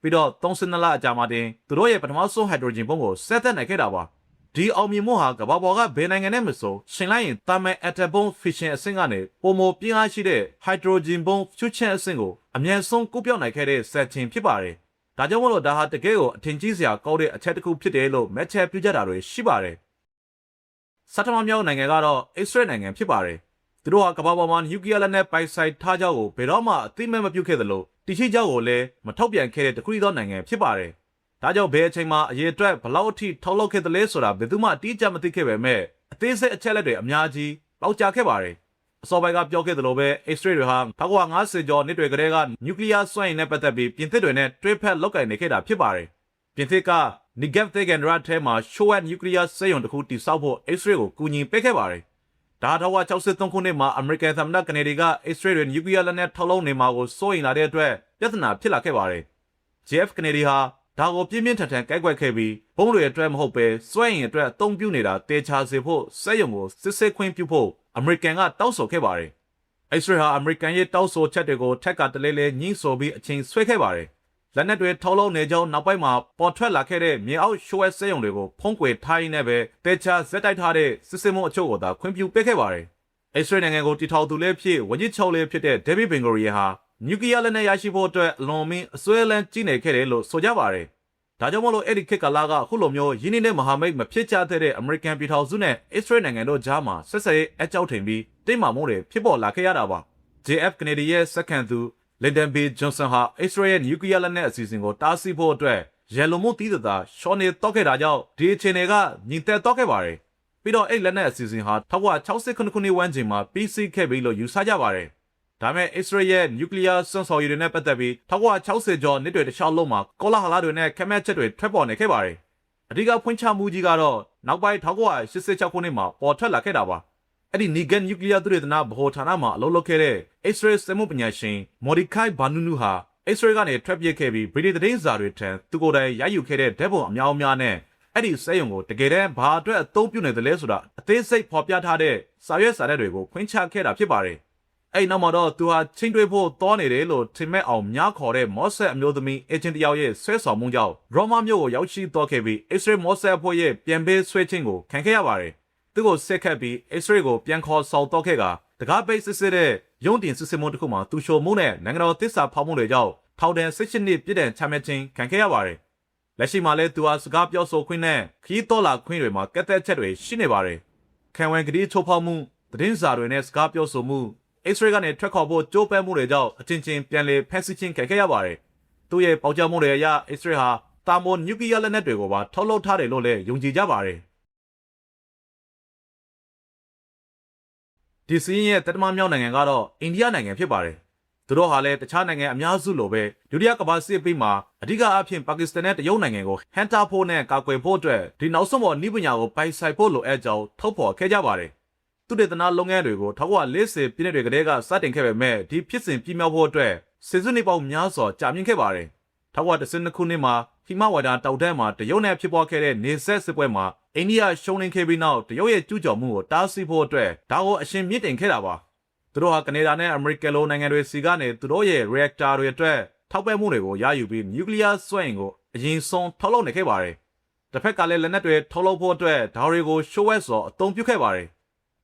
ပြီးတော့32လအကြာမှာတင်သူတို့ရဲ့ပထမဆုံး hydrogen bomb ကိုစက်သက်နိုင်ခဲ့တာပါဒီအောင်မြင်မှုဟာကမ္ဘာပေါ်ကဘယ်နိုင်ငံနဲ့မဆိုရှင်လိုက်ရင်တာမန် atom bomb fission အဆင့်ကနေပုံမပြင်းအားရှိတဲ့ hydrogen bomb fusion အဆင့်ကိုအမြန်ဆုံးကူးပြောင်းနိုင်ခဲ့တဲ့စက်ချင်းဖြစ်ပါတယ်ဒါကြောင့်မို့လို့ဒါဟာတကယ်ကိုအထင်ကြီးစရာကောင်းတဲ့အချက်တစ်ခုဖြစ်တယ်လို့မဲ့ချက်ပြကြတာတွေရှိပါတယ်စတမမြောက်နိုင်ငံကတော့အစ္စရေးနိုင်ငံဖြစ်ပါတယ်သူတို့ဟာကမ္ဘာပေါ်မှာနျူကလ িয়ার လက်နက်ပိုင်ဆိုင်ထားကြောင်းကိုဘယ်တော့မှအသိမဲ့မပြုတ်ခဲ့သလိုတရှိကြောင်းကိုလည်းမထုတ်ပြန်ခဲ့တဲ့တခုသောနိုင်ငံဖြစ်ပါတယ်ဒါကြောင့်ဘယ်အချိန်မှာအရေးအတွက်ဘလောက်အထိထုတ်လုပ်ခဲ့သလဲဆိုတာဘယ်သူမှအတိအကျမသိခဲ့ပေမဲ့အသေးစိတ်အချက်လက်တွေအများကြီးပေါက်ကြားခဲ့ပါတယ်အစောပိုင်းကပြောခဲ့သလိုပဲအစ္စရေးတွေဟာ1950ကျော်နှစ်တွေကတည်းကနျူကလ িয়ার စွမ်းအင်နဲ့ပတ်သက်ပြီးပြင်သစ်တွေနဲ့တွဲဖက်လုပ်ကိုင်နေခဲ့တာဖြစ်ပါတယ်ပြင်သစ်ကနီဂက်သေကန်ဒရာထဲမှာရှိုးဝက်နျူကလ িয়ার စက်ရုံတစ်ခုတည်ဆောက်ဖို့အစ္စရေးကိုကူညီပေးခဲ့ပါတယ်ဒါ1963ခုနှစ်မှာအမေရိကန်သမ္မတကနေဒီကအစ္စရေးတွေနျူကလ িয়ার လက်နက်ထုတ်လုပ်နေမှာကိုစိုးရိမ်လာတဲ့အတွက်ပြဿနာဖြစ်လာခဲ့ပါတယ် JF ကနေဒီဟာဒါကိုပြင်းပြင်းထန်ထန်ကဲ့ကွက်ခဲ့ပြီးဘုံတွေအတွက်မဟုတ်ပဲစွဲရင်အတွက်အသုံးပြုနေတာတေချာစေဖို့စက်ရုံကိုစစ်စစ်ခွင့်ပြုဖို့အမေရိကန်ကတောင်းဆိုခဲ့ပါတယ်။အစ္စရေးဟာအမေရိကန်ရဲ့တောင်းဆိုချက်တွေကိုထက်ကတလဲလဲညှိဆိုပြီးအချိန်ဆွဲခဲ့ပါတယ်။လက်နက်တွေထုတ်လုပ်နေကြောင်းနောက်ပိုင်းမှာပေါ်ထွက်လာခဲ့တဲ့မြေအောက်ရှိုးဝဲစက်ရုံတွေကိုဖုံးကွယ်ထားရင်းနဲ့ပဲတေချာဇက်တိုက်ထားတဲ့စစ်စစ်မှုအချို့ကိုသာခွင့်ပြုပေးခဲ့ပါတယ်။အစ္စရေးနိုင်ငံကိုတီထောင်သူလည်းဖြစ်ဝန်ကြီးချုပ်လည်းဖြစ်တဲ့ဒေးဗစ်ဘင်ဂိုရီယန်ဟာနျူကလ িয়ার လက်နက်ရရှိဖို့အတွက်အလွန်မင်းအစွဲလန်းကြီးနေခဲ့တယ်လို့ဆိုကြပါတယ်။ဒါကြောင့်မို့လို့အဲ့ဒီခေတ်ကာလကခုလိုမျိုးယင်းနေတဲ့မဟာမိတ်မဖြစ်ကြတဲ့အမေရိကန်ပြည်ထောင်စုနဲ့အစ္စရေးနိုင်ငံတို့ကြားမှာဆက်ဆံရေးအကြောက်ထင်ပြီးတိတ်မာမှုတွေဖြစ်ပေါ်လာခဲ့ရတာပါ။ JF ကနေဒီရဲ့စက္ကန့်သူလင်ဒန်ဘီဂျွန်ဆန်ဟာအစ္စရေးရဲ့နျူကလ িয়ার လက်နက်အစီအစဉ်ကိုတားဆီးဖို့အတွက်ရန်လိုမှုတီးသရှော့နေတော့ခဲ့တာကြောင့်ဒီအခြေအနေကညီသက်တော့ခဲ့ပါတယ်။ပြီးတော့အဲ့လက်နက်အစီအစဉ်ဟာ1969ခုနှစ်ဝန်းကျင်မှာပြီးစီးခဲ့ပြီလို့ယူဆကြပါတယ်။ဒါမဲ့အစ္စရေးရဲ့နျူကလ িয়ার စွမ်းဆောင်ရည်တွေနဲ့ပတ်သက်ပြီး1960ကျော်နှစ်တွေတခြားလုံးမှာကောလာဟလတွေနဲ့ခက်မက်ချက်တွေထွက်ပေါ်နေခဲ့ပါတယ်။အဓိကဖွင့်ချမှုကြီးကတော့နောက်ပိုင်း1986ခုနှစ်မှာပေါ်ထွက်လာခဲ့တာပါ။အဲ့ဒီနီဂန်နျူကလ িয়ার သုတေသနဗဟိုဌာနမှာအလုပ်လုပ်ခဲ့တဲ့အစ္စရေးစက်မှုပညာရှင်မော်ဒီခိုင်ဘာနူနူဟာအစ္စရေးကနေထွက်ပြေးခဲ့ပြီးဗြိတိန်သတင်းစာတွေထံသူကိုယ်တိုင်ရယူခဲ့တဲ့ဓာတ်ပုံအများအများနဲ့အဲ့ဒီစက်ရုံကိုတကယ်တမ်းဘာအတွက်အသုံးပြုနေတယ်လဲဆိုတာအသေးစိတ်ဖော်ပြထားတဲ့စာရွက်စာတမ်းတွေကိုဖွင့်ချခဲ့တာဖြစ်ပါတယ်။အဲ့နောက်မှာတော့သူဟာချင်းတွေးဖို့တောနေတယ်လို့ထင်မဲ့အောင်များခေါ်တဲ့မော့ဆက်အမျိုးသမီးအေဂျင်တယောက်ရဲ့ဆွဲဆောင်မှုကြောင့်ရောမမြို့ကိုရောက်ရှိသွားခဲ့ပြီးအစ္စရေးမော့ဆက်အဖွဲ့ရဲ့ပြန်ပေးဆွဲခြင်းကိုခံခဲ့ရပါတယ်။သူကိုဆက်ခတ်ပြီးအစ္စရေးကိုပြန်ခေါ်ဆောင်တော့ခဲ့ကတကားပိတ်စစ်စစ်တဲ့ရုံးတင်စစ်စစ်မှုတစ်ခုမှာသူရှိုမှုနဲ့နိုင်ငံတော်သစ္စာဖောက်မှုတွေကြောင့်ထောင်ဒဏ်18နှစ်ပြစ်ဒဏ်ချမှတ်ခြင်းခံခဲ့ရပါတယ်။လက်ရှိမှာလည်းသူဟာစကားပြောဆိုခွင့်နဲ့ခရီးတော်လာခွင့်တွေမှာကက်သက်ချက်တွေရှိနေပါတယ်။ခံဝန်ကတိချိုးဖောက်မှုသတင်းစာတွေနဲ့စကားပြောဆိုမှုအစ္စရေးကနေထွက်ခေါ်ဖို့ကြိုးပမ်းမှုတွေကြောင့်အချင်းချင်းပြန်လည်ဖက်စစ်ချင်းခံခဲ့ရပါတယ်။သူ့ရဲ့ပေါက်ကြားမှုတွေအရအစ္စရေးဟာတာမွန်နျူကလ িয়ার လက်နက်တွေကိုပါထုတ်လုပ်ထားတယ်လို့လည်းယုံကြည်ကြပါတယ်။ဒီစီးရင်ရဲ့တတမမြောက်နိုင်ငံကတော့အိန္ဒိယနိုင်ငံဖြစ်ပါတယ်။သူတို့ဟာလည်းတခြားနိုင်ငံအများစုလိုပဲဒုတိယကမ္ဘာစစ်ပြီးမှအဓိကအဖြစ်ပါကစ္စတန်နဲ့တရုတ်နိုင်ငံကိုဟန်တာဖို့နဲ့ကာကွယ်ဖို့အတွက်ဒီနောက်ဆုံးပေါ်နည်းပညာကိုပိုင်ဆိုင်ဖို့လိုအပ်ကြောင်းထုတ်ဖော်ခဲ့ကြပါတယ်။သူတေသနာလုပ်ငန်းတွေကို1940ပြည့်နှစ်တွေကတည်းကစတင်ခဲ့ပေမဲ့ဒီဖြစ်စဉ်ပြည့်မြောက်ဖို့အတွက်စစ်စွနှစ်ပေါင်းများစွာကြာမြင့်ခဲ့ပါတယ်။1912ခုနှစ်မှာဟိမဝါဒတောက်တန်းမှာတရုတ်နဲ့ဖြစ်ပွားခဲ့တဲ့နေဆက်စစ်ပွဲမှာအိန္ဒိယရှုံးနိမ့်ခဲ့ပြီးနောက်တရုတ်ရဲ့ကျူးကျော်မှုကိုတားဆီးဖို့အတွက်ဒါကိုအရှင်မြင့်တင်ခဲ့တာပါ။သူတို့ဟာကနေဒါနဲ့အမေရိကန်လိုနိုင်ငံတွေစီကနေသူတို့ရဲ့ reactor တွေအတွက်ထောက်ပံ့မှုတွေကိုရယူပြီးနျူကလ িয়ার စွမ်းအင်ကိုအရင်ဆုံးထုတ်လုပ်နေခဲ့ပါတယ်။တစ်ဖက်ကလည်းလက်နက်တွေထုတ်လုပ်ဖို့အတွက်ဒါတွေကိုရှိုးဝဲစွာအသုံးပြုခဲ့ပါတယ်။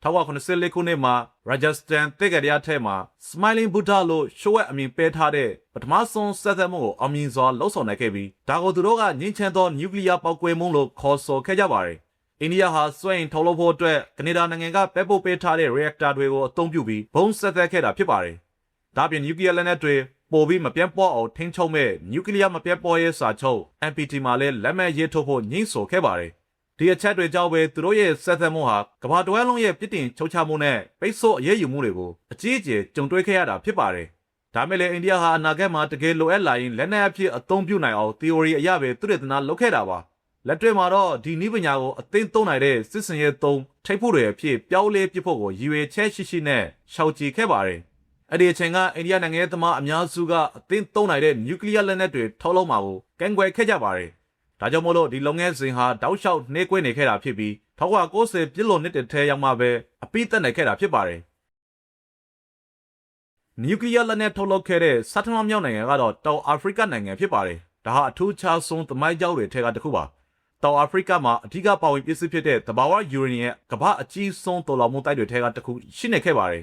1984ခုနှစ်မှာ Rajasthan တက္ကသိုလ်ထဲမှာ Smiling Buddha လို့ရှိုးဝဲအမည်ပေးထားတဲ့ပထမဆုံးစက်သက်မှုကိုအမြင်စွာလှုပ်ဆောင်နိုင်ခဲ့ပြီးဒါကိုသူတို့ကငြိမ်းချမ်းသောနျူကလ িয়ার ပေါက်ကွဲမှုလို့ခေါ်ဆိုခဲ့ကြပါတယ်။အိန္ဒိယဟာစွမ်းအင်ထုတ်လုပ်ဖို့အတွက်ကနေဒါနိုင်ငံကပဲပို့ပေးထားတဲ့ reactor တွေကိုအသုံးပြုပြီးဘုံစက်သက်ခဲ့တာဖြစ်ပါတယ်။ဒါပြင်နျူကလ িয়ার လက်နက်တွေပိုပြီးမပြတ်ပွားအောင်ထိန်းချုပ်မဲ့နျူကလ িয়ার မပြတ်ပွားရေးစာချုပ် NPT မှာလည်းလက်မှတ်ရေးထိုးဖို့ညှိဆိုခဲ့ပါတယ်။ဒီအချက်တွေကြောင့်ပဲသူတို့ရဲ့စက်သက်မှုဟာကမ္ဘာတစ်ဝန်းလုံးရဲ့ပြစ်တင်ချုပ်ချမှုနဲ့ပိတ်ဆို့အရေးယူမှုတွေကိုအကြီးအကျယ်ကြုံတွေ့ခဲ့ရတာဖြစ်ပါတယ်။ဒါမဲ့လည်းအိန္ဒိယဟာအနာဂတ်မှာတကယ်လိုအပ်လာရင်လက်နက်အဖြစ်အသုံးပြုနိုင်အောင် theory အရပဲသူတေသနာလုပ်ခဲ့တာပါ။လက်တွေ့မှာတော့ဒီနည်းပညာကိုအသိသုံးနိုင်တဲ့စစ်စင်ရဲသုံးထိပ်ဖို့တွေအဖြစ်ပြောင်းလဲပြဖို့ကိုရည်ရွယ်ချက်ရှိရှိနဲ့ရှောက်ကြည်ခဲ့ပါတယ်။ အဲ့ဒီအချိန်ကအိန္ဒိယနိုင်ငံရဲ့သမားအများစုကအသင်းသုံးနိုင်တဲ့နျူကလ িয়ার လက်နက်တွေထုတ်လုပ်မှာကိုကန့်ကွက်ခဲ့ကြပါတယ်ဒါကြောင့်မို့လို့ဒီလုပ်ငန်းစဉ်ဟာတောက်လျှောက်နှေးကွေးနေခဲ့တာဖြစ်ပြီး1990ပြည့်လွန်နှစ်တည်းရောက်မှပဲအပိသက်နိုင်ခဲ့တာဖြစ်ပါတယ်နျူကလ িয়ার လက်နက်ထုတ်လုပ်ခဲ့တဲ့ဆဋ္ဌမမြောက်နိုင်ငံကတော့တောင်အာဖရိကနိုင်ငံဖြစ်ပါတယ်ဒါဟာအထူးခြားဆုံးသမိုင်းကြောင်းတွေထဲကတစ်ခုပါတောင်အာဖရိကမှာအဓိကပါဝင်ပစ္စည်းဖြစ်တဲ့သဘာဝယူရေနီယံကမ္ဘာအကြီးဆုံးတော်လောင်မှုတိုက်တွေထဲကတစ်ခုရှိနေခဲ့ပါတယ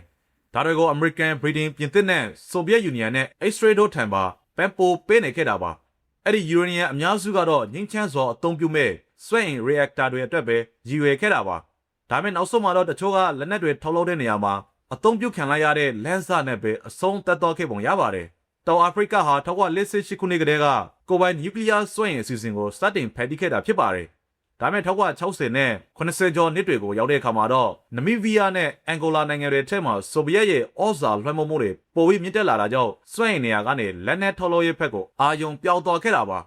်ဒါတွေကိုအမေရိကန်၊ဗြိတိန်၊ပြင်သစ်နဲ့ဆိုဗီယက်ယူနီယံနဲ့အစ္စရေးတို့ထံပါပန်ပိုပေးနေခဲ့တာပါအဲ့ဒီယူရေနီယံအများစုကတော့ငြိမ်းချမ်းစွာအသုံးပြုမဲ့စွမ်းအင် reactor တွေအတွက်ပဲရည်ရွယ်ခဲ့တာပါဒါပေမဲ့နောက်ဆုံးမှာတော့တချို့ကလက်နက်တွေထုတ်လုပ်တဲ့နေရာမှာအသုံးပြုခံလိုက်ရတဲ့လမ်းစနဲ့ပဲအဆုံးသတ်တော့ခဲ့ပုံရပါတယ်တောင်အာဖရိကဟာ1948ခုနှစ်ကတည်းကကိုယ်ပိုင်နျူကလ িয়ার စွမ်းအင်အစီအစဉ်ကိုစတင်ဖန်တီးခဲ့တာဖြစ်ပါတယ်ဒါပေမဲ့1960နဲ့80ကျော်နှစ်တွေကိုရောက်တဲ့အခါမှာတော့နမီးဗီးယားနဲ့အန်ဂိုလာနိုင်ငံတွေထဲမှာဆိုဗီယက်ရဲ့ဩဇာလွှမ်းမိုးမှုတွေပိုပြီးမြင့်တက်လာတာကြောင့်စွမ်းအင်နေရာကနေလက်နက်ထုတ်လုပ်ရေးဘက်ကိုအာရုံပြောင်းသွားခဲ့တာပါ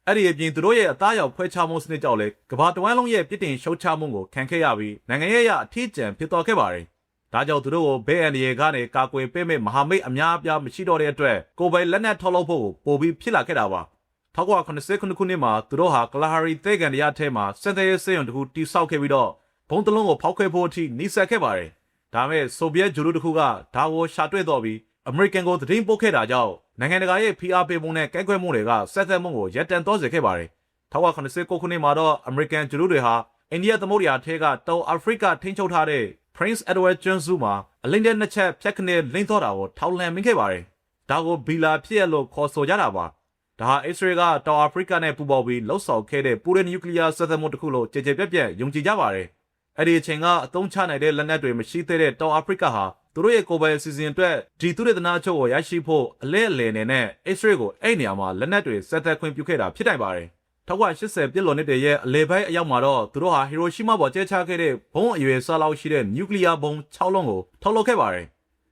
အဲ့ဒီအပြင်သူတို့ရဲ့အသားရောက်ဖွဲချမှုစနစ်ကြောင့်လည်းကမ္ဘာတဝန်းလုံးရဲ့ပြစ်တင်ရှုတ်ချမှုကိုခံခဲ့ရပြီးနိုင်ငံရဲ့အထီးကျန်ဖြစ်သွားခဲ့ပါတယ်ဒါကြောင့်သူတို့ကိုဘေးအန္တရာယ်ကနေကာကွယ်ပေးမဲ့မဟာမိတ်အများအပြားမရှိတော့တဲ့အတွက်ကိုယ်ပိုင်လက်နက်ထုတ်လုပ်ဖို့ပိုပြီးဖြစ်လာခဲ့တာပါ1989ခုနှစ်မှာသူတို့ဟာကလာဟာရီသဲကန်တရားထဲမှာစက်တဲ့စေယုံတခုတိစောက်ခဲ့ပြီးတော့ဘုံတလုံးကိုဖောက်ခွဲဖို့အထိနှိစက်ခဲ့ပါတယ်ဒါမဲ့ဆိုဗီယက်ဂျူလူတခုကဒါကိုရှာတွေ့တော့ပြီးအမေရိကန်ကိုသတင်းပို့ခဲ့တာကြောင့်နိုင်ငံတကာရဲ့ဖိအားပေးမှုနဲ့ကန့်ကွက်မှုတွေကဆက်သက်မှုကိုရပ်တန့်သွားစေခဲ့ပါတယ်1989ခုနှစ်မှာတော့အမေရိကန်ဂျူလူတွေဟာအိန္ဒိယသမုဒ္ဒရာထဲကတောင်အာဖရိကထိန်းချုပ်ထားတဲ့ Prince Edward ကျွန်းစုမှာအလင်းတဲ့နှစ်ချက်ဖြတ်ခနဲ့လိမ့်တော့တာကိုထောက်လှမ်းမိခဲ့ပါတယ်ဒါကိုဘီလာဖြစ်ရလို့ခေါ်ဆိုကြတာပါဒါဟာအစ္စရေးကတောင်အာဖရိကနဲ့ပူးပေါင်းပြီးလှုပ်ဆောင်ခဲ့တဲ့ပူရဲနျူကလ িয়ার ဆက်သက်မှုတစ်ခုလို့ကြေပြက်ယုံကြည်ကြပါတယ်အဲ့ဒီအချိန်ကအသုံးချနိုင်တဲ့လက်နက်တွေမရှိသေးတဲ့တောင်အာဖရိကဟာသူတို့ရဲ့ကိုယ်ပိုင်အစီအစဉ်အတွက်ဒီသူတွေတနာချုပ်ကိုရရှိဖို့အလဲအလယ်နဲ့အစ္စရေးကိုအဲ့နေရာမှာလက်နက်တွေဆက်သက်ခွင့်ပြုခဲ့တာဖြစ်နိုင်ပါတယ်1980ပြည့်လွန်နှစ်တည်းရဲ့အလဲပိုင်းအရောက်မှာတော့သူတို့ဟာဟီရိုရှီမာပေါ်ကျဲချခဲ့တဲ့ဘုံအရွယ်ဆလောက်ရှိတဲ့နျူကလ িয়ার ဘုံ6လုံးကိုထုတ်လုပ်ခဲ့ပါတယ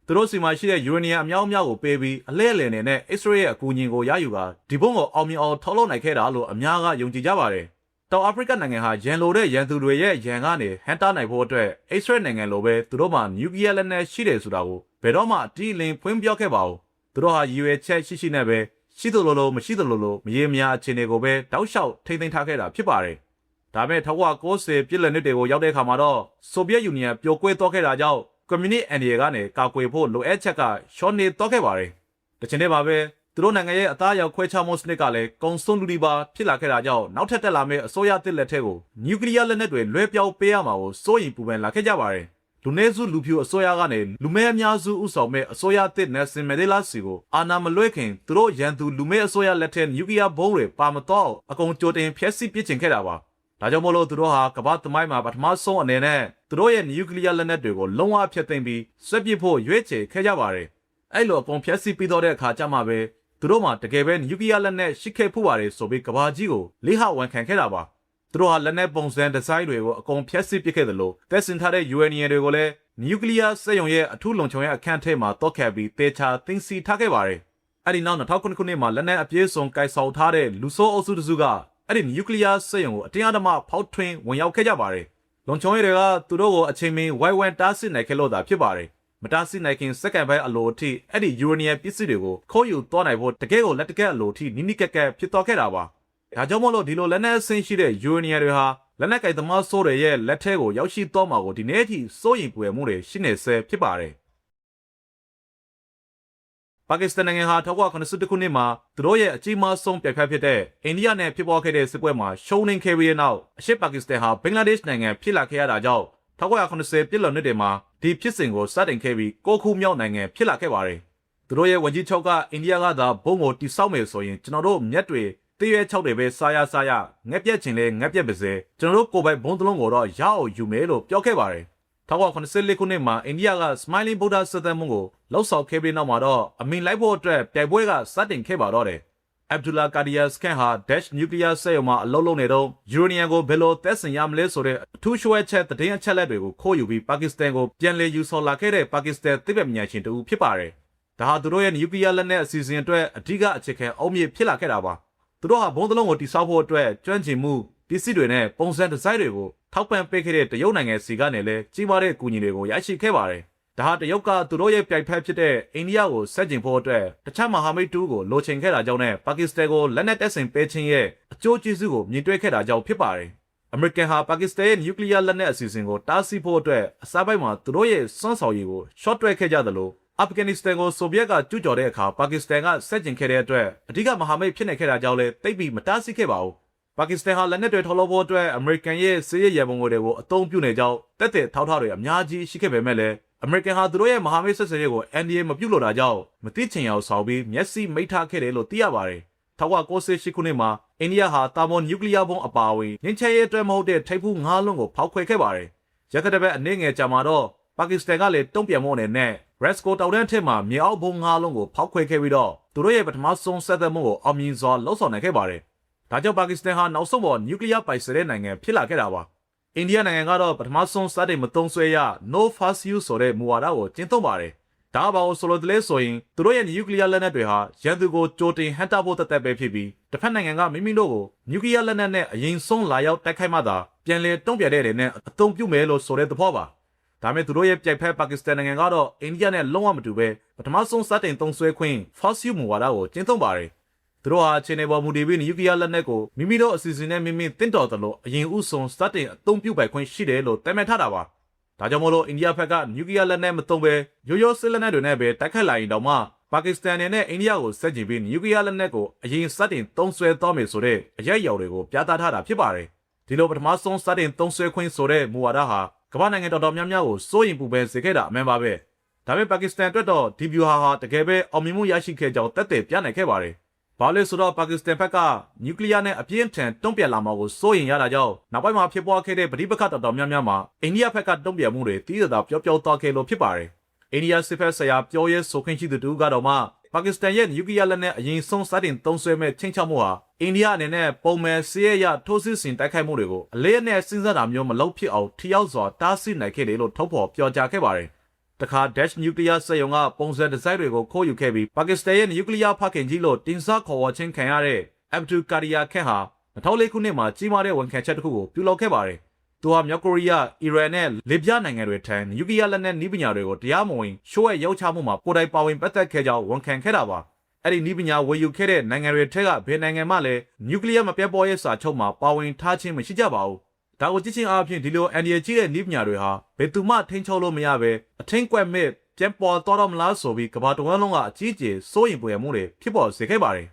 ်သူတို့စီမှာရှိတဲ့ယူရေနီယံအများအများကိုပေးပြီးအလဲအလယ်နဲ့အစ္စရေးရဲ့အကူအညီကိုရယူကဒီဘုံကိုအောင်မြင်အောင်ထုတ်လုပ်နိုင်ခဲ့တာလို့အများကယုံကြည်ကြပါတယ်တောင်အာဖရိကနိုင်ငံဟာရန်လိုတဲ့ရန်သူတွေရဲ့ရန်ကနေဟန်တာနိုင်ဖို့အတွက်အစ္စရေးနိုင်ငံလိုပဲသူတို့မှာနျူကလ িয়ার လက်နက်ရှိတယ်ဆိုတာကိုဘယ်တော့မှအတိအလင်းဖွင့်ပြောခဲ့ပါဘူးသူတို့ဟာရည်ရွယ်ချက်ရှိနဲ့ပဲရှိသလိုလိုမရှိသလိုလိုမရေမရာအခြေအနေကိုပဲတောက်လျှောက်ထိမ့်သိမ်းထားခဲ့တာဖြစ်ပါတယ်ဒါပေမဲ့1990ပြည့်လည်နှစ်တွေကိုရောက်တဲ့အခါမှာတော့ဆိုဗီယက်ယူနီယံပြိုကွဲသွားခဲ့တာကြောင့်ကွန်မြူနစ်အန်ဒီရကနေကာကွယ်ဖို့လိုအပ်ချက်ကရှော့နေတော့ခဲ့ပါတယ်တချင်တည်းပါပဲသူတို့နိုင်ငံရဲ့အသားရောက်ခွဲခြားမှုစနစ်ကလည်းကုံဆုံးလူဒီပါဖြစ်လာခဲ့တာကြောင့်နောက်ထပ်တက်လာမယ့်အစိုးရသစ်လက်ထက်ကိုနျူကလ িয়ার လက်နက်တွေလွှဲပြောင်းပေးရမှာကိုစိုးရိမ်ပူပန်လာခဲ့ကြပါတယ်လူနည်းစုလူဖြူအစိုးရကနေလူမဲအများစုဥဆောင်မဲ့အစိုးရသစ်နယ်ဆင်မန်ဒဲလာစီကိုအာဏာမလွှဲခင်သူတို့ရန်သူလူမဲအစိုးရလက်ထက်နျူကလ িয়ার ဘုံတွေပါမတော့အကုန်ကြိုတင်ဖျက်ဆီးပစ်ချင်ခဲ့တာပါဒါကြောင့်မို့လို့သူတို့ဟာကမ္ဘာသမိုင်းမှာပထမဆုံးအနေနဲ့သူတို့ရဲ့နျူကလ িয়ার လက်နက်တွေကိုလုံးဝဖျက်သိမ်းပြီးဆွဲပစ်ဖို့ရွေးချယ်ခဲ့ကြပါတယ်အဲ့လိုအကုန်ဖျက်ဆီးပြီးတော့တဲ့အခါကျမှပဲသူတို့မှာတကယ်ပဲနျူကလ িয়ার လက်နက်ရှိခဲ့ဖို့ပါတယ်ဆိုပြီးကမ္ဘာကြီးကိုလေးဟဝန်ခံခဲ့တာပါသူတို့ဟာလက်နက်ပုံစံဒီဇိုင်းတွေကိုအကုန်ဖျက်ဆီးပစ်ခဲ့တယ်လို့သက်စင်ထားတဲ့ uranium တွေကိုလည်းနျူကလ িয়ার စက်ရုံရဲ့အထူးလုံခြုံရေးအခန်းထဲမှာတောက်ခတ်ပြီးတေချာသိမ်းဆည်းထားခဲ့ပါတယ်အဲ့ဒီနောက်2009ခုနှစ်မှာလက်နက်အပြည့်စုံကိုင်ဆောင်ထားတဲ့လူဆိုးအုပ်စုတစုကအဲ့ဒီနျူကလ িয়ার စက်ရုံကိုအတင်းအဓမ္မဖောက်ထွင်းဝင်ရောက်ခဲ့ကြပါတယ်လုံခြုံရေးတွေကသူတို့ကိုအချိန်မင်းဝိုင်းဝန်းတားဆီးနိုင်ခဲ့လို့သာဖြစ်ပါတယ်မတားဆီးနိုင်ခင်စက္ကန့်ပိုင်းအလိုအထိအဲ့ဒီယူရေနီယံပစ္စည်းတွေကိုခိုးယူသွားနိုင်ဖို့တကယ်ကိုလက်တကက်အလိုအထိနိနိကက်ကက်ဖြစ်သွားခဲ့တာပါဒါကြောင့်မို့လို့ဒီလိုလက်နက်အဆင့်ရှိတဲ့ယူရေနီယံတွေဟာလက်နက်ကင်သမားဆိုးတွေရဲ့လက်ထဲကိုရောက်ရှိသွားမှာကိုဒီနေ့အထိစိုးရိမ်ပူပန်မှုတွေရှိနေဆဲဖြစ်ပါတယ်ပါကစ္စတန်နိုင်ငံဟာ1981ခုနှစ်မှာသူတို့ရဲ့အကြီးမားဆုံးပြိုင်ဖက်ဖြစ်တဲ့အိန္ဒိယနဲ့ဖြစ်ပေါ်ခဲ့တဲ့စစ်ပွဲမှာရှုံးနိမ့်ခဲ့ပြီးတဲ့နောက်အရှေ့ပါကစ္စတန်ဟာဘင်္ဂလားဒေ့ရှ်နိုင်ငံဖြစ်လာခဲ့ရတာကြောင့်1980ပြည့်လွန်နှစ်တွေမှာဒီဖြစ်စဉ်ကိုစတင်ခဲ့ပြီး9ခုမြောက်နိုင်ငံဖြစ်လာခဲ့ပါတယ်သူတို့ရဲ့ဝန်ကြီးချုပ်ကအိန္ဒိယကသာဘုံကိုတိစောက်မယ်ဆိုရင်ကျွန်တော်တို့မြက်တွေတရွဲ6တွေပဲစားရငက်ပြက်ချင်လဲငက်ပြက်ပါစေကျွန်တော်တို့ကိုယ်ပိုင်ဘုံတလုံးကိုတော့ရအောင်ယူမယ်လို့ပြောခဲ့ပါတယ်1984ခုနှစ်မှာအိန္ဒိယက Smiling Buddha စသက်မှုကိုလှုပ်ဆောင်ခဲ့ပြီးနောက်မှာတော့အမင်လိုက်ဖို့အတွက်ပြိုင်ပွဲကစတင်ခဲ့ပါတော့တယ်။ Abdullah Qadir Khan ဟာ Dash Nuclear စက်ရုံမှာအလုပ်လုပ်နေတော့ယူရေနီယံကိုဘယ်လိုသက်ဆိုင်ရမလဲဆိုတဲ့အထူးရွှဲချက်သတင်းအချက်လက်တွေကိုခိုးယူပြီးပါကစ္စတန်ကိုပြန်လည်ယူဆောင်လာခဲ့တဲ့ပါကစ္စတန်သိပ္ပံပညာရှင်တူဖြစ်ပါတယ်။ဒါဟာသူတို့ရဲ့နျူကလ িয়ার လက်နက်အစီအစဉ်အတွက်အဓိကအခြေခံအုံမြစ်ဖြစ်လာခဲ့တာပါ။သူတို့ဟာဘုံတလုံးကိုတိစောက်ဖို့အတွက်ကျွမ်းကျင်မှုပစ္စည်းတွေနဲ့ပုံစံဒီဇိုင်းတွေကိုထောက်ပံ့ပေးခဲ့တဲ့တရုတ်နိုင်ငံစီကနေလည်းကြီးမားတဲ့ကူညီတွေကိုရရှိခဲ့ပါတယ်။ ဒါဟာတရုတ်ကသူတို့ရဲ့ပြိုင်ဖက်ဖြစ်တဲ့အိန္ဒိယကိုဆက်ကျင်ဖို့အတွက်တခြားမဟာမိတ်တူကိုလိုချင်ခဲ့တာကြောင့်နဲ့ပါကစ္စတန်ကိုလက်နက်တပ်ဆင်ပေးခြင်းရဲ့အကျိုးကျေးဇူးကိုမြင်တွေ့ခဲ့တာကြောင့်ဖြစ်ပါတယ်။အမေရိကန်ဟာပါကစ္စတန်ရဲ့နျူကလ িয়ার လက်နက်အစီအစဉ်ကိုတားဆီးဖို့အတွက်အစပိုင်းမှာသူတို့ရဲ့စွမ်းဆောင်ရည်ကို short တွဲခဲ့ကြသလိုအာဖဂန်နစ္စတန်ကိုဆိုဗီယက်ကကျူးကျော်တဲ့အခါပါကစ္စတန်ကဆက်ကျင်ခဲ့တဲ့အတွက်အဓိကမဟာမိတ်ဖြစ်နေခဲ့တာကြောင့်လည်းတိတ်ပြီးမတားဆီးခဲ့ပါဘူး။ပါကစ္စတန်ဟာလက်နက်တွေထုတ်လုပ်ဖို့အတွက်အမေရိကန်ရဲ့စစ်ရေးရန်ပုံငွေတွေကိုအသုံးပြုနေကြောင်းတက်တဲ့ထောက်ထားတွေအများကြီးရှိခဲ့ပေမဲ့လည်းအမေရိကန်ဟာသူတို့ရဲ့မဟာမိတ်ဆက်ဆံရေးကို NDA မပြုတ်လို့တာကြောင့်မတိချင်အောင်ဆောင်ပြီးမျက်စိမိတ်ထားခဲ့တယ်လို့သိရပါတယ်။1998ခုနှစ်မှာအိန္ဒိယဟာတာမွန်နျူကလ িয়ার ဘုံအပါအဝင်ငင်းချဲရေးအတွက်မဟုတ်တဲ့ထိပ်ဖူး၅လုံးကိုဖောက်ခွဲခဲ့ပါတယ်။ရခိုင်တပ်အနှင်းငယ်ကြာမှာတော့ပါကစ္စတန်ကလည်းတုံ့ပြန်မှုအနေနဲ့ Resco တောင်တန်းထက်မှာမြေအောက်ဘုံ၅လုံးကိုဖောက်ခွဲခဲ့ပြီးတော့သူတို့ရဲ့ပထမဆုံးဆက်သက်မှုကိုအောင်မြင်စွာလှုပ်ဆောင်နိုင်ခဲ့ပါတယ်။ဒါကြောင့်ပါကစ္စတန်ဟာနောက်ဆုံးပေါ်နျူကလ িয়ার ပိုင်ဆိုင်တဲ့နိုင်ငံဖြစ်လာခဲ့တာပါ။အိန္ဒိယနိုင်ငံကတော့ပထမဆုံးစတင်မသုံးဆွဲရ No First Use ဆိုတဲ့မူဝါဒကိုကျင့်သုံးပါတယ်။ဒါဘာလို့ဆိုလို့တလဲဆိုရင်သူတို့ရဲ့နျူကလ িয়ার လက်နက်တွေဟာရန်သူကိုကြိုတင်ဟန်တာဖို့တသက်ပဲဖြစ်ပြီးတစ်ဖက်နိုင်ငံကမိမိတို့ကိုနျူကလ িয়ার လက်နက်နဲ့အရင်ဆုံးလာရောက်တိုက်ခိုက်မှသာပြန်လည်တုံ့ပြန်တဲ့တဲ့နဲ့အသုံးပြုမယ်လို့ဆိုတဲ့သဘောပါ။ဒါမဲ့သူတို့ရဲ့ပြိုင်ဖက်ပါကစ္စတန်နိုင်ငံကတော့အိန္ဒိယနဲ့လုံးဝမတူပဲပထမဆုံးစတင်သုံးဆွဲခွင့် First Use မူဝါဒကိုကျင့်သုံးပါတယ်။သူတို့ဟာခြေနေပေါ်မူတည်ပြီးနျူကလ িয়ার လက်နက်ကိုမိမိတို့အစီအစဉ်နဲ့မိမိတင့်တော်သလိုအရင်ဥဆုံးစတင်အသုံးပြုပိုင်ခွင့်ရှိတယ်လို့သတ်မှတ်ထားတာပါ။ဒါကြောင့်မို့လို့အိန္ဒိယဘက်ကနျူကလ িয়ার လက်နက်မသုံးပဲရိုးရိုးစစ်လက်နက်တွေနဲ့ပဲတိုက်ခတ်လာရင်တောင်မှပါကစ္စတန်နဲ့အိန္ဒိယကိုဆက်ကျင်ပြီးနျူကလ িয়ার လက်နက်ကိုအရင်စတင်သုံးဆွဲသွားမယ်ဆိုတဲ့အရေးအယောင်တွေကိုပြသထားတာဖြစ်ပါတယ်။ဒီလိုပထမဆုံးစတင်သုံးဆွဲခွင့်ဆိုတဲ့မူဝါဒဟာကမ္ဘာနိုင်ငံတော်တော်များများကိုစိုးရင်ပူပန်စေခဲ့တာအမှန်ပါပဲ။ဒါပေမဲ့ပါကစ္စတန်အတွက်တော့ဒီဗျူဟာဟာတကယ်ပဲအောင်မြင်မှုရရှိခဲ့ကြောင်းသက်သေပြနိုင်ခဲ့ပါတယ်။ဘာလို့ဆိုတော့ပါကစ္စတန်ဘက်ကနျူကလ িয়ার နဲ့အပြင်းထန်တုံ့ပြန်လာမှာကိုစိုးရင်ရတာကြောင့်နောက်ပိုင်းမှာဖြစ်ပွားခဲ့တဲ့ပဋိပက္ခတော်တော်များများမှာအိန္ဒိယဘက်ကတုံ့ပြန်မှုတွေတည်ရတာပျော့ပျော့သွားခဲ့လို့ဖြစ်ပါတယ်။အိန္ဒိယစစ်ဖက်ဆိုင်ရာပြောရဲဆိုခွင့်ရှိသူတူကတော့မှပါကစ္စတန်ရဲ့နျူကလ িয়ার လက်နက်အရင်ဆုံးစတင်သုံးဆွဲမဲ့ချင်းချောက်မှုဟာအိန္ဒိယအနေနဲ့ပုံမှန်စစ်ရေးရထိုးစစ်ဆင်တိုက်ခိုက်မှုတွေကိုအလေးအနက်စဉ်းစားတာမျိုးမလုပ်ဖြစ်အောင်ထိရောက်စွာတားဆီးနိုင်ခဲ့တယ်လို့ထုတ်ဖော်ပြောကြားခဲ့ပါတယ်။တခါ Dash နျူကလ িয়ার စက်ရုံကပုံစံဒီဇိုင်းတွေကိုခိုးယူခဲ့ပြီးပါကစ္စတန်ရဲ့နျူကလ িয়ার ဖခင်ကြီးလို့တင်စားခေါ်ဝေါ်ခြင်းခံရတဲ့ Abdul Qadir Khan ဟာ2004ခုနှစ်မှာကြီးမားတဲ့ဝန်ခံချက်တစ်ခုကိုပြုလုပ်ခဲ့ပါတယ်။သူဟာမြောက်ကိုရီးယား၊အီရန်နဲ့လစ်ဗျားနိုင်ငံတွေထံနျူကလ িয়ার လက်နက်နည်းပညာတွေကိုတရားမဝင်ရှို့ဝဲရောက်ချမှုမှာကိုယ်တိုင်ပါဝင်ပတ်သက်ခဲ့ကြောင်းဝန်ခံခဲ့တာပါ။အဲ့ဒီနည်းပညာဝယ်ယူခဲ့တဲ့နိုင်ငံတွေထက်ကဘယ်နိုင်ငံမှလည်းနျူကလ িয়ার မပြတ်ပေါ်ရေးစာချုပ်မှာပါဝင်ထားခြင်းမရှိကြပါဘူး။ဒါကိုကြည့်ချင်းအားဖြင့်ဒီလိုအန်ဒီယကြီးတဲ့နည်းပညာတွေဟာဘယ်သူမှထိန်းချုပ်လို့မရပဲအထင်ကွက်မဲ့ပြန်ပေါ်သွားတော့မလားဆိုပြီးကမ္ဘာတဝန်းလုံးကအကြီးအကျယ်စိုးရိမ်ပူပန်မှုတွေဖြစ်ပေါ်စေခဲ့ပါတယ်။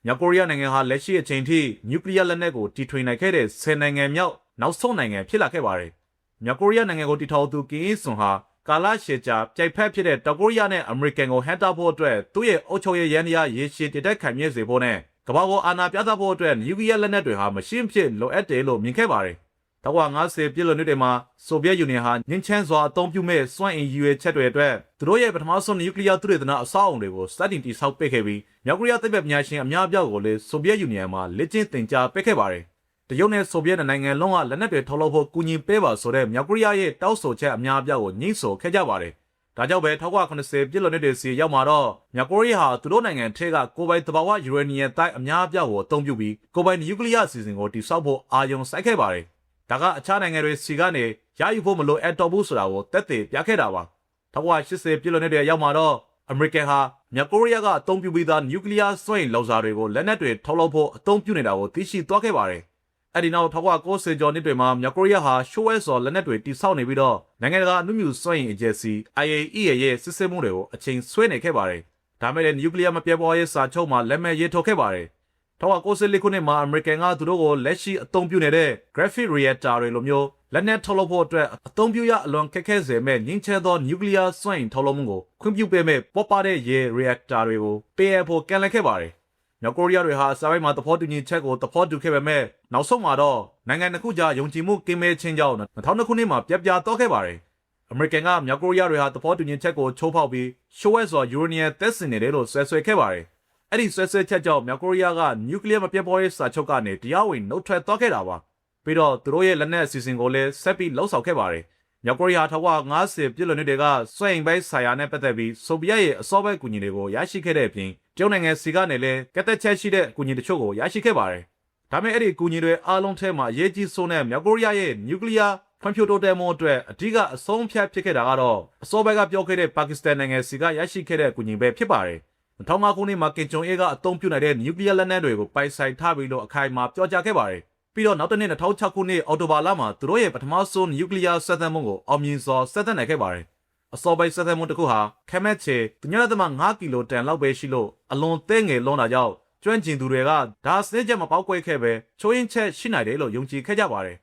မြောက်ကိုရီးယားနိုင်ငံဟာလက်ရှိအချိန်ထိနျူကလ িয়ার လက်နက်ကိုတီထွင်နိုင်ခဲ့တဲ့10နိုင်ငံမြောက်နောက်ဆုံးနိုင်ငံဖြစ်လာခဲ့ပါတယ်။မြောက်ကိုရီးယားနိုင်ငံကိုတီထောင်သူကင်အီဆွန်ဟာကာလရှည်ကြာပြိုင်ဖက်ဖြစ်တဲ့တောင်ကိုရီးယားနဲ့အမေရိကန်ကိုဟန်တာဖို့အတွက်သူ့ရဲ့အုပ်ချုပ်ရေးရန်တရားရေရှည်တည်တတ်ခံမြဲစေဖို့နဲ့ကမ္ဘာကိုအာဏာပြသဖို့အတွက်နျူကလ িয়ার လက်နက်တွေဟာမရှိမဖြစ်လိုအပ်တယ်လို့မြင်ခဲ့ပါတယ်။1950ပြည့်လွန်နှစ်တွေမှာဆိုဗီယက်ယူနီယံဟာငင်းချမ်းစွာအသုံးပြုမဲ့စွမ်းအင်ရည်ရွယ်ချက်တွေအတွက်သူတို့ရဲ့ပထမဆုံးနျူကလ িয়ার သုတေသနအဆောက်အအုံတွေကိုစတင်တည်ဆောက်ပေးခဲ့ပြီးမြောက်ကိုရီးယားသိပ္ပံပညာရှင်အများအပြားကိုလည်းဆိုဗီယက်ယူနီယံမှာလက်ကျင့်သင်ကြားပေးခဲ့ပါတယ်။တရုတ်နဲ့ဆိုဗီယက်နိုင်ငံလုံးကလက်နက်တွေထုတ်လုပ်ဖို့ကူညီပေးပါဆိုတဲ့မြောက်ကိုရီးယားရဲ့တောင်းဆိုချက်အများအပြားကိုညှိဆိုခဲ့ကြပါတယ်။ဒါကြောင့်ပဲ1980ပြည့်လွန်နှစ်တွေစီရောက်မှာတော့မြောက်ကိုရီးယားဟာသူတို့နိုင်ငံထဲကကိုယ်ပိုင်သဘာဝယူရေနီယံတိုက်အများအပြားကိုအသုံးပြုပြီးကိုယ်ပိုင်နျူကလ িয়ার အစီအစဉ်ကိုတည်ဆောက်ဖို့အာရုံစိုက်ခဲ့ပါတယ်။ဒါကအခြားနိုင်ငံတွေစီကနေရယူဖို့မလိုအပ်တော့ဘူးဆိုတာကိုသက်သေပြခဲ့တာပါ။1980ပြည့်လွန်နှစ်တွေရောက်မှာတော့အမေရိကန်ဟာမြောက်ကိုရီးယားကအသုံးပြုပြီးသားနျူကလ িয়ার စွမ်းအင်လောင်စာတွေကိုလက်နက်တွေထုတ်လုပ်ဖို့အသုံးပြုနေတာကိုသိရှိသွားခဲ့ပါတယ်။အဲ့ဒီနောက်1990ကျော်နှစ်တွေမှာမြောက်ကိုရီးယားဟာရှိုးဝဲစော်လက်နက်တွေတိစောက်နေပြီးတော့နိုင်ငံတကာအနုမြူစွမ်းအင်အေဂျင်စီ IAEA ရဲ့စစ်ဆေးမှုတွေကိုအချိန်ဆွဲနေခဲ့ပါတယ်။ဒါမဲ့လည်းနျူကလ িয়ার မပြတ်ပေါ်ရေးစာချုပ်မှာလက်မှတ်ရေးထိုးခဲ့ပါတယ်။1994ခုနှစ်မှာအမေရိကန်ကသူတို့ကိုလက်ရှိအသုံးပြုနေတဲ့ Graphite Reactor တွေလိုမျိုးလက်နက်ထုတ်လုပ်ဖို့အတွက်အသုံးပြုရအလွန်ခက်ခဲစေမဲ့ငင်းချဲသောနျူကလ িয়ার စွမ်းအင်ထုတ်လုပ်မှုကိုခွင့်ပြုပေးမဲ့ပေါ်ပါတဲ့ရေ reactor တွေကိုပေးအပ်ဖို့ကန့်လန့်ခဲ့ပါတယ်။မြောက်ကိုရီးယားတွေဟာစာပိုင်းမှာသဘောတူညီချက်ကိုသဘောတူခဲ့ပေမဲ့နောက်ဆုံးမှာတော့နိုင်ငံတစ်ခုကြားယုံကြည်မှုကင်းမဲ့ခြင်းကြောင့်2002ခုနှစ်မှာပြပြသွားခဲ့ပါတယ်။အမေရိကန်ကမြောက်ကိုရီးယားတွေဟာသဘောတူညီချက်ကိုချိုးဖောက်ပြီးရှိုးဝဲစွာယူရေနီယံသက်စင်နေတယ်လို့ဆွဲဆွဲခဲ့ပါတယ်။အဲ့ဒီဆွဲဆွဲချက်ကြောင့်မြောက်ကိုရီးယားကနျူကလ িয়ার မပြတ်ပေါ်ရေးစာချုပ်ကနေတရားဝင်နှုတ်ထွက်သွားခဲ့တာပါ။ပြီးတော့သူတို့ရဲ့လက်နက်အစီအစဉ်ကိုလည်းဆက်ပြီးလှုပ်ဆောင်ခဲ့ပါတယ်။မြောက်ကိုရီးယား1950ပြည့်လွန်နှစ်တွေကစွမ်းအင်ပိုင်းဆိုင်ရာနဲ့ပတ်သက်ပြီးဆိုဗီယက်ရဲ့အစောပိုင်းအကူအညီတွေကိုရရှိခဲ့တဲ့အပြင်တရုတ်နိုင်ငံစီကနေလည်းကက်သက်ချက်ရှိတဲ့အကူအညီတချို့ကိုရရှိခဲ့ပါတယ်။ဒါပေမဲ့အဲ့ဒီအကူအညီတွေအားလုံးထဲမှာအရေးကြီးဆုံးတဲ့မြောက်ကိုရီးယားရဲ့နျူကလ িয়ার ဖွံ့ဖြိုးတိုးတက်မှုအတွက်အဓိကအဆုံးဖြတ်ဖြစ်ခဲ့တာကတော့အစောပိုင်းကပြောခဲ့တဲ့ပါကစ္စတန်နိုင်ငံစီကရရှိခဲ့တဲ့အကူအညီပဲဖြစ်ပါတယ်2005ခုနှစ်မှာကင်ဂျုံအေးကအသုံးပြုနိုင်တဲ့နျူကလ িয়ার လက်နက်တွေကိုပိုင်ဆိုင်ထားပြီးလို့အခိုင်အမာပြောကြားခဲ့ပါတယ်ပြီးတော့နောက်တစ်နှစ်2006ခုနှစ်အောက်တိုဘာလမှာသူတို့ရဲ့ပထမဆုံးနျူကလ িয়ার ဆက်သွယ်မှုကိုအောင်မြင်စွာဆက်သွယ်နိုင်ခဲ့ပါတယ်အစောပိုင်းဆက်သွယ်မှုတစ်ခုဟာခမက်ချေ3.5ကီလိုတန်လောက်ပဲရှိလို့အလွန်သေးငယ်လွန်းတာကြောင့်ကျွမ်းကျင်သူတွေကဒါစနစ်ချက်မပေါက်ကွဲခဲ့ပဲချိုးရင်းချက်ရှိနိုင်တယ်လို့ယုံကြည်ခဲ့ကြပါတယ်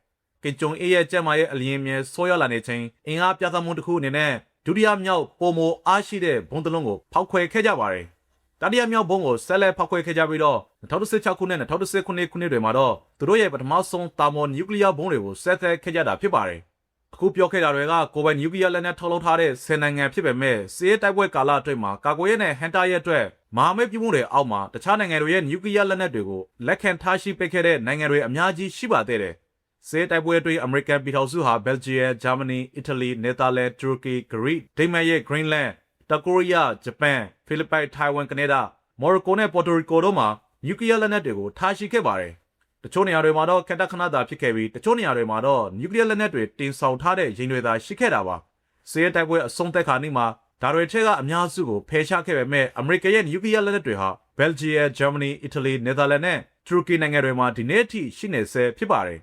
ကင်ဂျုံအေးရဲ့ကျမ်းမာရဲ့အလျင်မြဲဆိုးရွားလာနေချိန်အင်အားပြသမှုတစ်ခုအနေနဲ့ဒုတိယမြောက်ပုံမအားရှိတဲ့ဘုံတလုံးကိုဖောက်ခွဲခဲ့ကြပါတယ်တတိယမြောက်ဘုံကိုဆက်လက်ဖောက်ခွဲခဲ့ကြပြီးတော့2016ခုနှစ်2019ခုနှစ်တွေမှာတော့သူတို့ရဲ့ပထမဆုံးတာမော်နျူကလ িয়ার ဘုံတွေကိုဆက်သက်ခဲ့ကြတာဖြစ်ပါတယ်အခုပြောခဲ့တာတွေကကိုယ်ပိုင်နျူကလ িয়ার လက်နက်ထုတ်လုပ်ထားတဲ့10နိုင်ငံဖြစ်ပေမဲ့စစ်ရေးတိုက်ပွဲကာလအတွင်းမှာကာကွယ်ရေးနဲ့ဟန်တာရဲ့အတွက်မဟာမိတ်ပြုမှုတွေအောက်မှာတခြားနိုင်ငံတွေရဲ့နျူကလ িয়ার လက်နက်တွေကိုလက်ခံထားရှိပေးခဲ့တဲ့နိုင်ငံတွေအများကြီးရှိပါသေးတယ်စစ်တိုက်ပွဲအတွင်းအမေရိကန်ပြည်ထောင်စုဟာဘယ်လ်ဂျီယံဂျာမနီအီတလီနယ်သာလန်တူရကီဂရိဒိန်းမတ်ရဲ့ဂရင်းလန်းတောင်ကိုရီးယားဂျပန်ဖိလစ်ပိုင်ထိုင်ဝမ်ကနေဒါမော်ရိုကိုနဲ့ပေါ်တိုရီကိုတို့မှာနျူကလ িয়ার လက်နက်တွေကိုထားရှိခဲ့ပါတယ်တချို့နေရာတွေမှာတော့ခက်တခဏသာဖြစ်ခဲ့ပြီးတချို့နေရာတွေမှာတော့နျူကလ িয়ার လက်နက်တွေတင်ဆောင်ထားတဲ့ရင်တွေသာရှိခဲ့တာပါစစ်တိုက်ပွဲအဆုံးသက်ခါနီးမှာဒါတွေထဲကအများစုကိုဖယ်ရှားခဲ့ပေမဲ့အမေရိကန်ရဲ့နျူကလ িয়ার လက်နက်တွေဟာဘယ်လ်ဂျီယံဂျာမနီအီတလီနယ်သာလန်နဲ့တူရကီနိုင်ငံတွေမှာဒီနေ့အထိရှိနေဆဲဖြစ်ပါတယ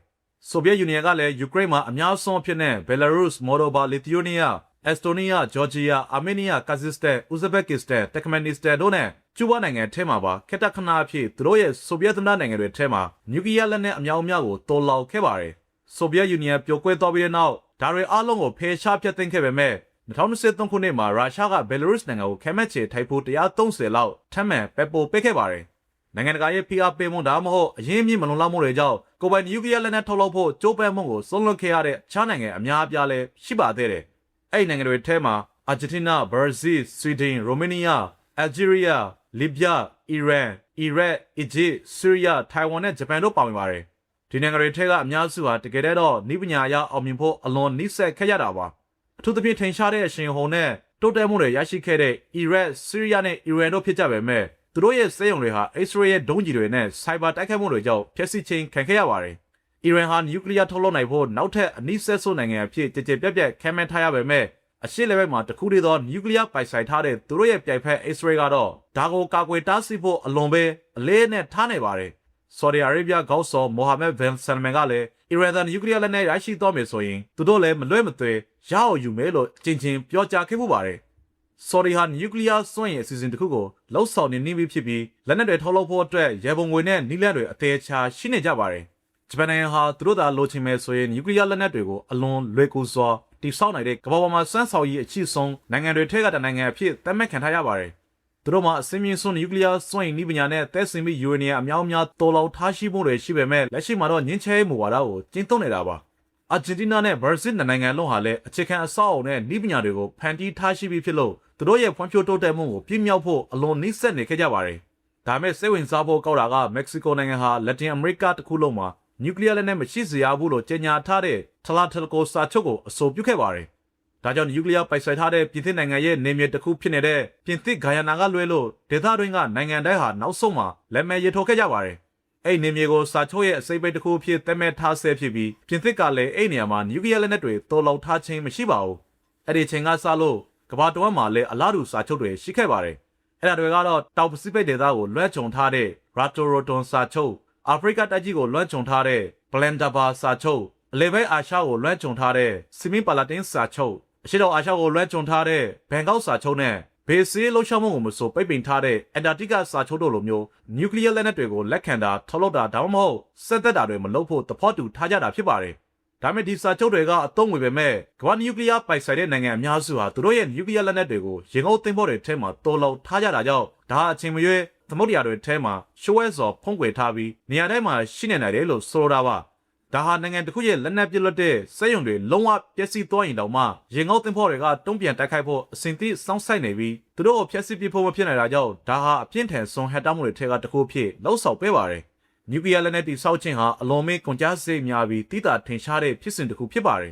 ်ဆိုဗီယက်ယူနီယံကလည်းယူကရိန်းမှာအများဆုံးအဖြစ်နဲ့ဘယ်လာရုစ်မော်ဒိုဗာလီသီယိုနီးယားအက်စတိုနီးယားဂျော်ဂျီယာအာမေးနီးယားကာဇက်စတန်ဥဇဘက်ကစ္စတန်တက်ခမန်နစ္စတန်တို့နဲ့ကျူးဘားနိုင်ငံထဲမှာပါခက်တခဏအဖြစ်သူတို့ရဲ့ဆိုဗီယက်သမ္မတနိုင်ငံတွေထဲမှာနျူကလ িয়ার လက်နက်အများအများကိုတိုးလောင်ခဲ့ပါတယ်ဆိုဗီယက်ယူနီယံပြိုကွဲသွားပြီးတဲ့နောက်ဒါတွေအားလုံးကိုဖယ်ရှားဖျက်သိမ်းခဲ့ပေမဲ့2023ခုနှစ်မှာရုရှားကဘယ်လာရုစ်နိုင်ငံကိုခဲမက်ချေထိုက်ဖို့130လောက်ထပ်မံပယ်ပိုပေးခဲ့ပါတယ်နိုင်ငံတကာရဲ့ဖိအားပေးမှုဒါမှမဟုတ်အရင်းအမြစ်မလုံလောက်မှုတွေကြောင့်ကိုယ်ပိုင်နျူကလ িয়ার လက်နက်ထုတ်လုပ်ဖို့ကြိုးပမ်းမှုကိုဆုံးလွတ်ခဲ့ရတဲ့ခြားနိုင်ငံအများအပြားလည်းရှိပါသေးတယ်။အဲ့ဒီနိုင်ငံတွေထဲမှာအာဂျင်တီနာ၊ဘရာဇီး၊ဆွီဒင်၊ရိုမေးနီးယား၊အယ်ဂျီးရီးယား၊လီဘီယာ၊အီရန်၊အီရတ်၊အီဂျစ်၊ဆီးရီးယား၊ထိုင်ဝမ်နဲ့ဂျပန်တို့ပါဝင်ပါတယ်။ဒီနိုင်ငံတွေထဲကအများစုဟာတကယ်တော့နည်းပညာအရအောင်မြင်ဖို့အလွန်နှိစက်ခဲ့ရတာပါ။အထူးသဖြင့်ထင်ရှားတဲ့အရှင်ဟုံနဲ့တိုးတက်မှုတွေရရှိခဲ့တဲ့အီရတ်၊ဆီးရီးယားနဲ့အီရန်တို့ဖြစ်ကြပေမဲ့သူတို့ရဲ့စေယုံတွေဟာအစ္စရေးရဲ့ဒုံးကျည်တွေနဲ့ဆိုင်ဘာတိုက်ခိုက်မှုတွေကြောင့်ဖျက်ဆီးခြင်းခံခဲ့ရပါတယ်။အီရန်ဟာနျူကလ িয়ার ထုတ်လုပ်နိုင်ဖို့နောက်ထပ်အနည်းဆက်ဆုံးနိုင်ငံအဖြစ်ကြည်ကြပြတ်ခံမှန်းထားရပေမဲ့အရှေ့လေဘက်မှာတခုတည်းသောနျူကလ িয়ার ပိုင်ဆိုင်ထားတဲ့သူတို့ရဲ့ပြိုင်ဖက်အစ္စရေးကတော့ဒါကိုကာကွယ်တားဆီးဖို့အလွန်ပဲအလေးနဲ့ထားနေပါတယ်။ဆော်ဒီအာရေဗျခေါင်းဆောင်မိုဟာမက်ဘင်ဆလမန်ကလည်းအီရန်ကနျူကလ িয়ার လက်နက်ရရှိသွားမယ်ဆိုရင်သူတို့လည်းမလွဲမသွေရအောင်ယူမယ်လို့အချင်းပြောကြားခဲ့မှုပါတယ်။ဆော်ဒီဟာနျူကလ িয়ার စွန့်ရင်အစီအစဉ်တစ်ခုကိုလှုပ်ဆောင်နေနှင်းပြီးဖြစ်ပြီးလက်နက်တွေထုတ်လုပ်ဖို့အတွက်ရေပုံငွေနဲ့နီးလန့်တွေအသေးချာရှိနေကြပါတယ်။ဂျပန်နိုင်ငံဟာသူတို့သာလိုချင်မယ်ဆိုရင်နျူကလ িয়ার လက်နက်တွေကိုအလွန်လွယ်ကူစွာတိစောက်နိုင်တဲ့ကမ္ဘာပေါ်မှာစွမ်းဆောင်ရည်အချိဆုံးနိုင်ငံတွေထဲကတနိုင်ငံအဖြစ်သတ်မှတ်ခံထားရပါတယ်။သူတို့မှာအစင်းမြင့်ဆုံးနျူကလ িয়ার စွန့်ရင်နည်းပညာနဲ့သက်ဆိုင်ပြီးယူရေနီယံအများအများတော်လောင်ထားရှိမှုတွေရှိပေမဲ့လက်ရှိမှာတော့ငင်းချဲမှုဝါဒကိုကျင့်သုံးနေတာပါ။အာဂျင်တီးနားနဲ့ဘရာဇီးနိုင်ငံလုံးဟာလည်းအခြေခံအဆောက်အအုံနဲ့နည်းပညာတွေကိုဖန်တီးထားရှိပြီးဖြစ်လို့သူတို့ရဲ့ဖွံ့ဖြိုးတိုးတက်မှုကိုပြည့်မြောက်ဖို့အလွန်နှိစက်နေခဲ့ကြပါတယ်။ဒါမဲ့စိတ်ဝင်စားဖို့ကောက်တာကမက္ကဆီကိုနိုင်ငံဟာလက်တင်အမေရိကတစ်ခုလုံးမှာနျူကလ িয়ার လက်နက်မရှိစေရဘူးလို့ကြေညာထားတဲ့ထလာတလကိုစာချုပ်ကိုအဆိုပြုခဲ့ပါတယ်။ဒါကြောင့်နျူကလ িয়ার ပိုင်ဆိုင်ထားတဲ့ပြင်သစ်နိုင်ငံရဲ့နေမြေတစ်ခုဖြစ်နေတဲ့ပြင်သစ်ဂါယနာကလွဲလို့ဒေသတွင်းကနိုင်ငံတိုင်းဟာနောက်ဆုံးမှာလက်မဲ့ရထိုးခဲ့ကြပါတယ်။အဲ့နေမြေကိုစာချုပ်ရဲ့အစိပ်ပိတ်တစ်ခုအဖြစ်သတ်မှတ်ထားဆဲဖြစ်ပြီးပြင်သစ်ကလည်းအဲ့နေရာမှာနျူကလ িয়ার လက်နက်တွေတော်လောင်ထားခြင်းမရှိပါဘူး။အဲ့ဒီချိန်ကစလို့ကမ္ဘာတော်မှာလည်းအလားတူစာချုပ်တွေရှိခဲ့ပါတယ်။အဲ့ဒါတွေကတော့တောင်ပစိဖိတ်ဒေသကိုလွှမ်းခြုံထားတဲ့ Rato-Roton စာချုပ်အာဖရိကတိုက်ကြီးကိုလွှမ်းခြုံထားတဲ့ Blendaba စာချုပ်အလယ်ပိုင်းအာရှကိုလွှမ်းခြုံထားတဲ့ Simi-Palatin စာချုပ်အရှေ့တောင်အာရှကိုလွှမ်းခြုံထားတဲ့ဘန်ကောက်စာချုပ်နဲ့ဘေးစီးလှုပ်ရှားမှုကိုမဆိုပိတ်ပင်ထားတဲ့အန်တာတိကစာချုပ်တို့လိုမျိုးနျူကလ িয়ার လက်နက်တွေကိုလက်ခံတာထုတ်လုပ်တာဒါမှမဟုတ်စက်သက်တာတွေမလုပ်ဖို့သဘောတူထားကြတာဖြစ်ပါတယ်။ဒါမဲ့ဒီစာချုပ်တွေကအသုံးဝင်ပေမဲ့ကမ္ဘာနျူကလ িয়ার ပိုင်ဆိုင်တဲ့နိုင်ငံအများစုဟာသူတို့ရဲ့နျူကလ িয়ার လက်နက်တွေကိုရင်အုပ်သိမ်းဖို့တွေထဲမှာတော်လောင်ထားကြတာကြောင့်ဒါအချိန်မရွေးသမုဒ္ဒရာတွေထဲမှာရှိုးဝဲစော်ဖုံးကွယ်ထားပြီးနေရာတိုင်းမှာရှိနေနိုင်တယ်လို့ဆိုတာပါဒါဟာနိုင်ငံတစ်ခုရဲ့လက်နက်ပြလွတ်တဲ့စက်ရုံတွေလုံးဝပျက်စီးသွားရင်တောင်မှရင်ငုံတင်ဖို့တွေကတုံ့ပြန်တိုက်ခိုက်ဖို့အစဉ်သည့်စောင့်ဆိုင်နေပြီးသူတို့ကိုဖျက်ဆီးပစ်ဖို့မဖြစ်နိုင်တာကြောင့်ဒါဟာအပြင်းထန်ဆုံးဟက်တာမှုတွေထဲကတစ်ခုဖြစ်လှုပ်ဆောင်ပေးပါတယ်နျူကလ িয়ার လက်နက်တိဆောက်ခြင်းဟာအလွန်မဲကွန်ကြားစိတ်များပြီးတိတာထင်ရှားတဲ့ဖြစ်စဉ်တစ်ခုဖြစ်ပါတယ်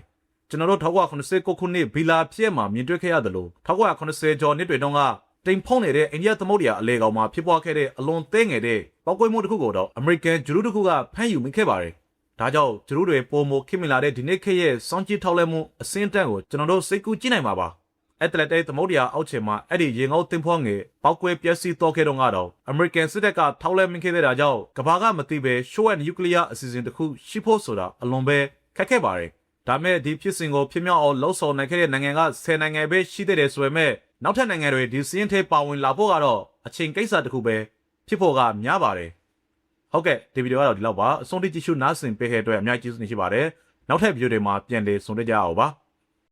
ကျွန်တော်တို့1989ခုနှစ်ဘီလာဖြစ်မှာမြင်တွေ့ခဲ့ရတယ်လို့1990ကျော်နှစ်တွေတုန်းကတိမ်ဖုံးနေတဲ့အိန္ဒိယသမုဒ္ဒရာအလေကောင်မှာဖြစ်ပွားခဲ့တဲ့အလွန်သေးငယ်တဲ့ပောက်ကွဲမှုတစ်ခုကိုတော့အမေရိကန်ဂျူလူတစ်ခုကဖမ်းယူမိခဲ့ပါတယ် ဒါကြောင့်ကျတို့တွေပုံမခင်မလာတဲ့ဒီနေ့ခေတ်ရဲ့စောင့်ကြည့်ထောက်လဲမှုအစင်းတန်းကိုကျွန်တော်တို့စိတ်ကူးကြည့်နိုင်မှာပါအက်တလက်တိတ်သမုဒ္ဒရာအောက်ခြေမှာအဲ့ဒီရေငုံတင်ဖွားငယ်ပောက်ကွဲပျက်စီးတော့ခဲ့တော့ကတော့အမေရိကန်စစ်တပ်ကထောက်လဲမခဲ့တဲ့တာကြောင့်ကမ္ဘာကမသိပဲရှိုးဝက်နျူကလ িয়ার အစီအစဉ်တစ်ခုရှိဖို့ဆိုတာအလွန်ပဲခက်ခဲ့ပါတယ်ဒါမဲ့ဒီဖြစ်စဉ်ကိုဖြစ်မြောက်အောင်လှုံ့ဆော်နိုင်ခဲ့တဲ့နိုင်ငံက10နိုင်ငံပဲရှိသေးတယ်ဆိုပေမဲ့နောက်ထပ်နိုင်ငံတွေဒီစီးရင်ထဲပါဝင်လာဖို့ကတော့အချိန်ကိစ္စတစ်ခုပဲဖြစ်ဖို့ကများပါတယ်ဟုတ်ကဲ့ဒီဗီဒီယိုကတော့ဒီလောက်ပါအဆုံးထိကြည့်ရှုနားဆင်ပေးခဲ့တဲ့အတွက်အများကြီးကျေးဇူးတင်ရှိပါတယ်နောက်ထပ်ဗီဒီယိုတွေမှာပြန်လည်ဆုံတွေ့ကြအောင်ပါ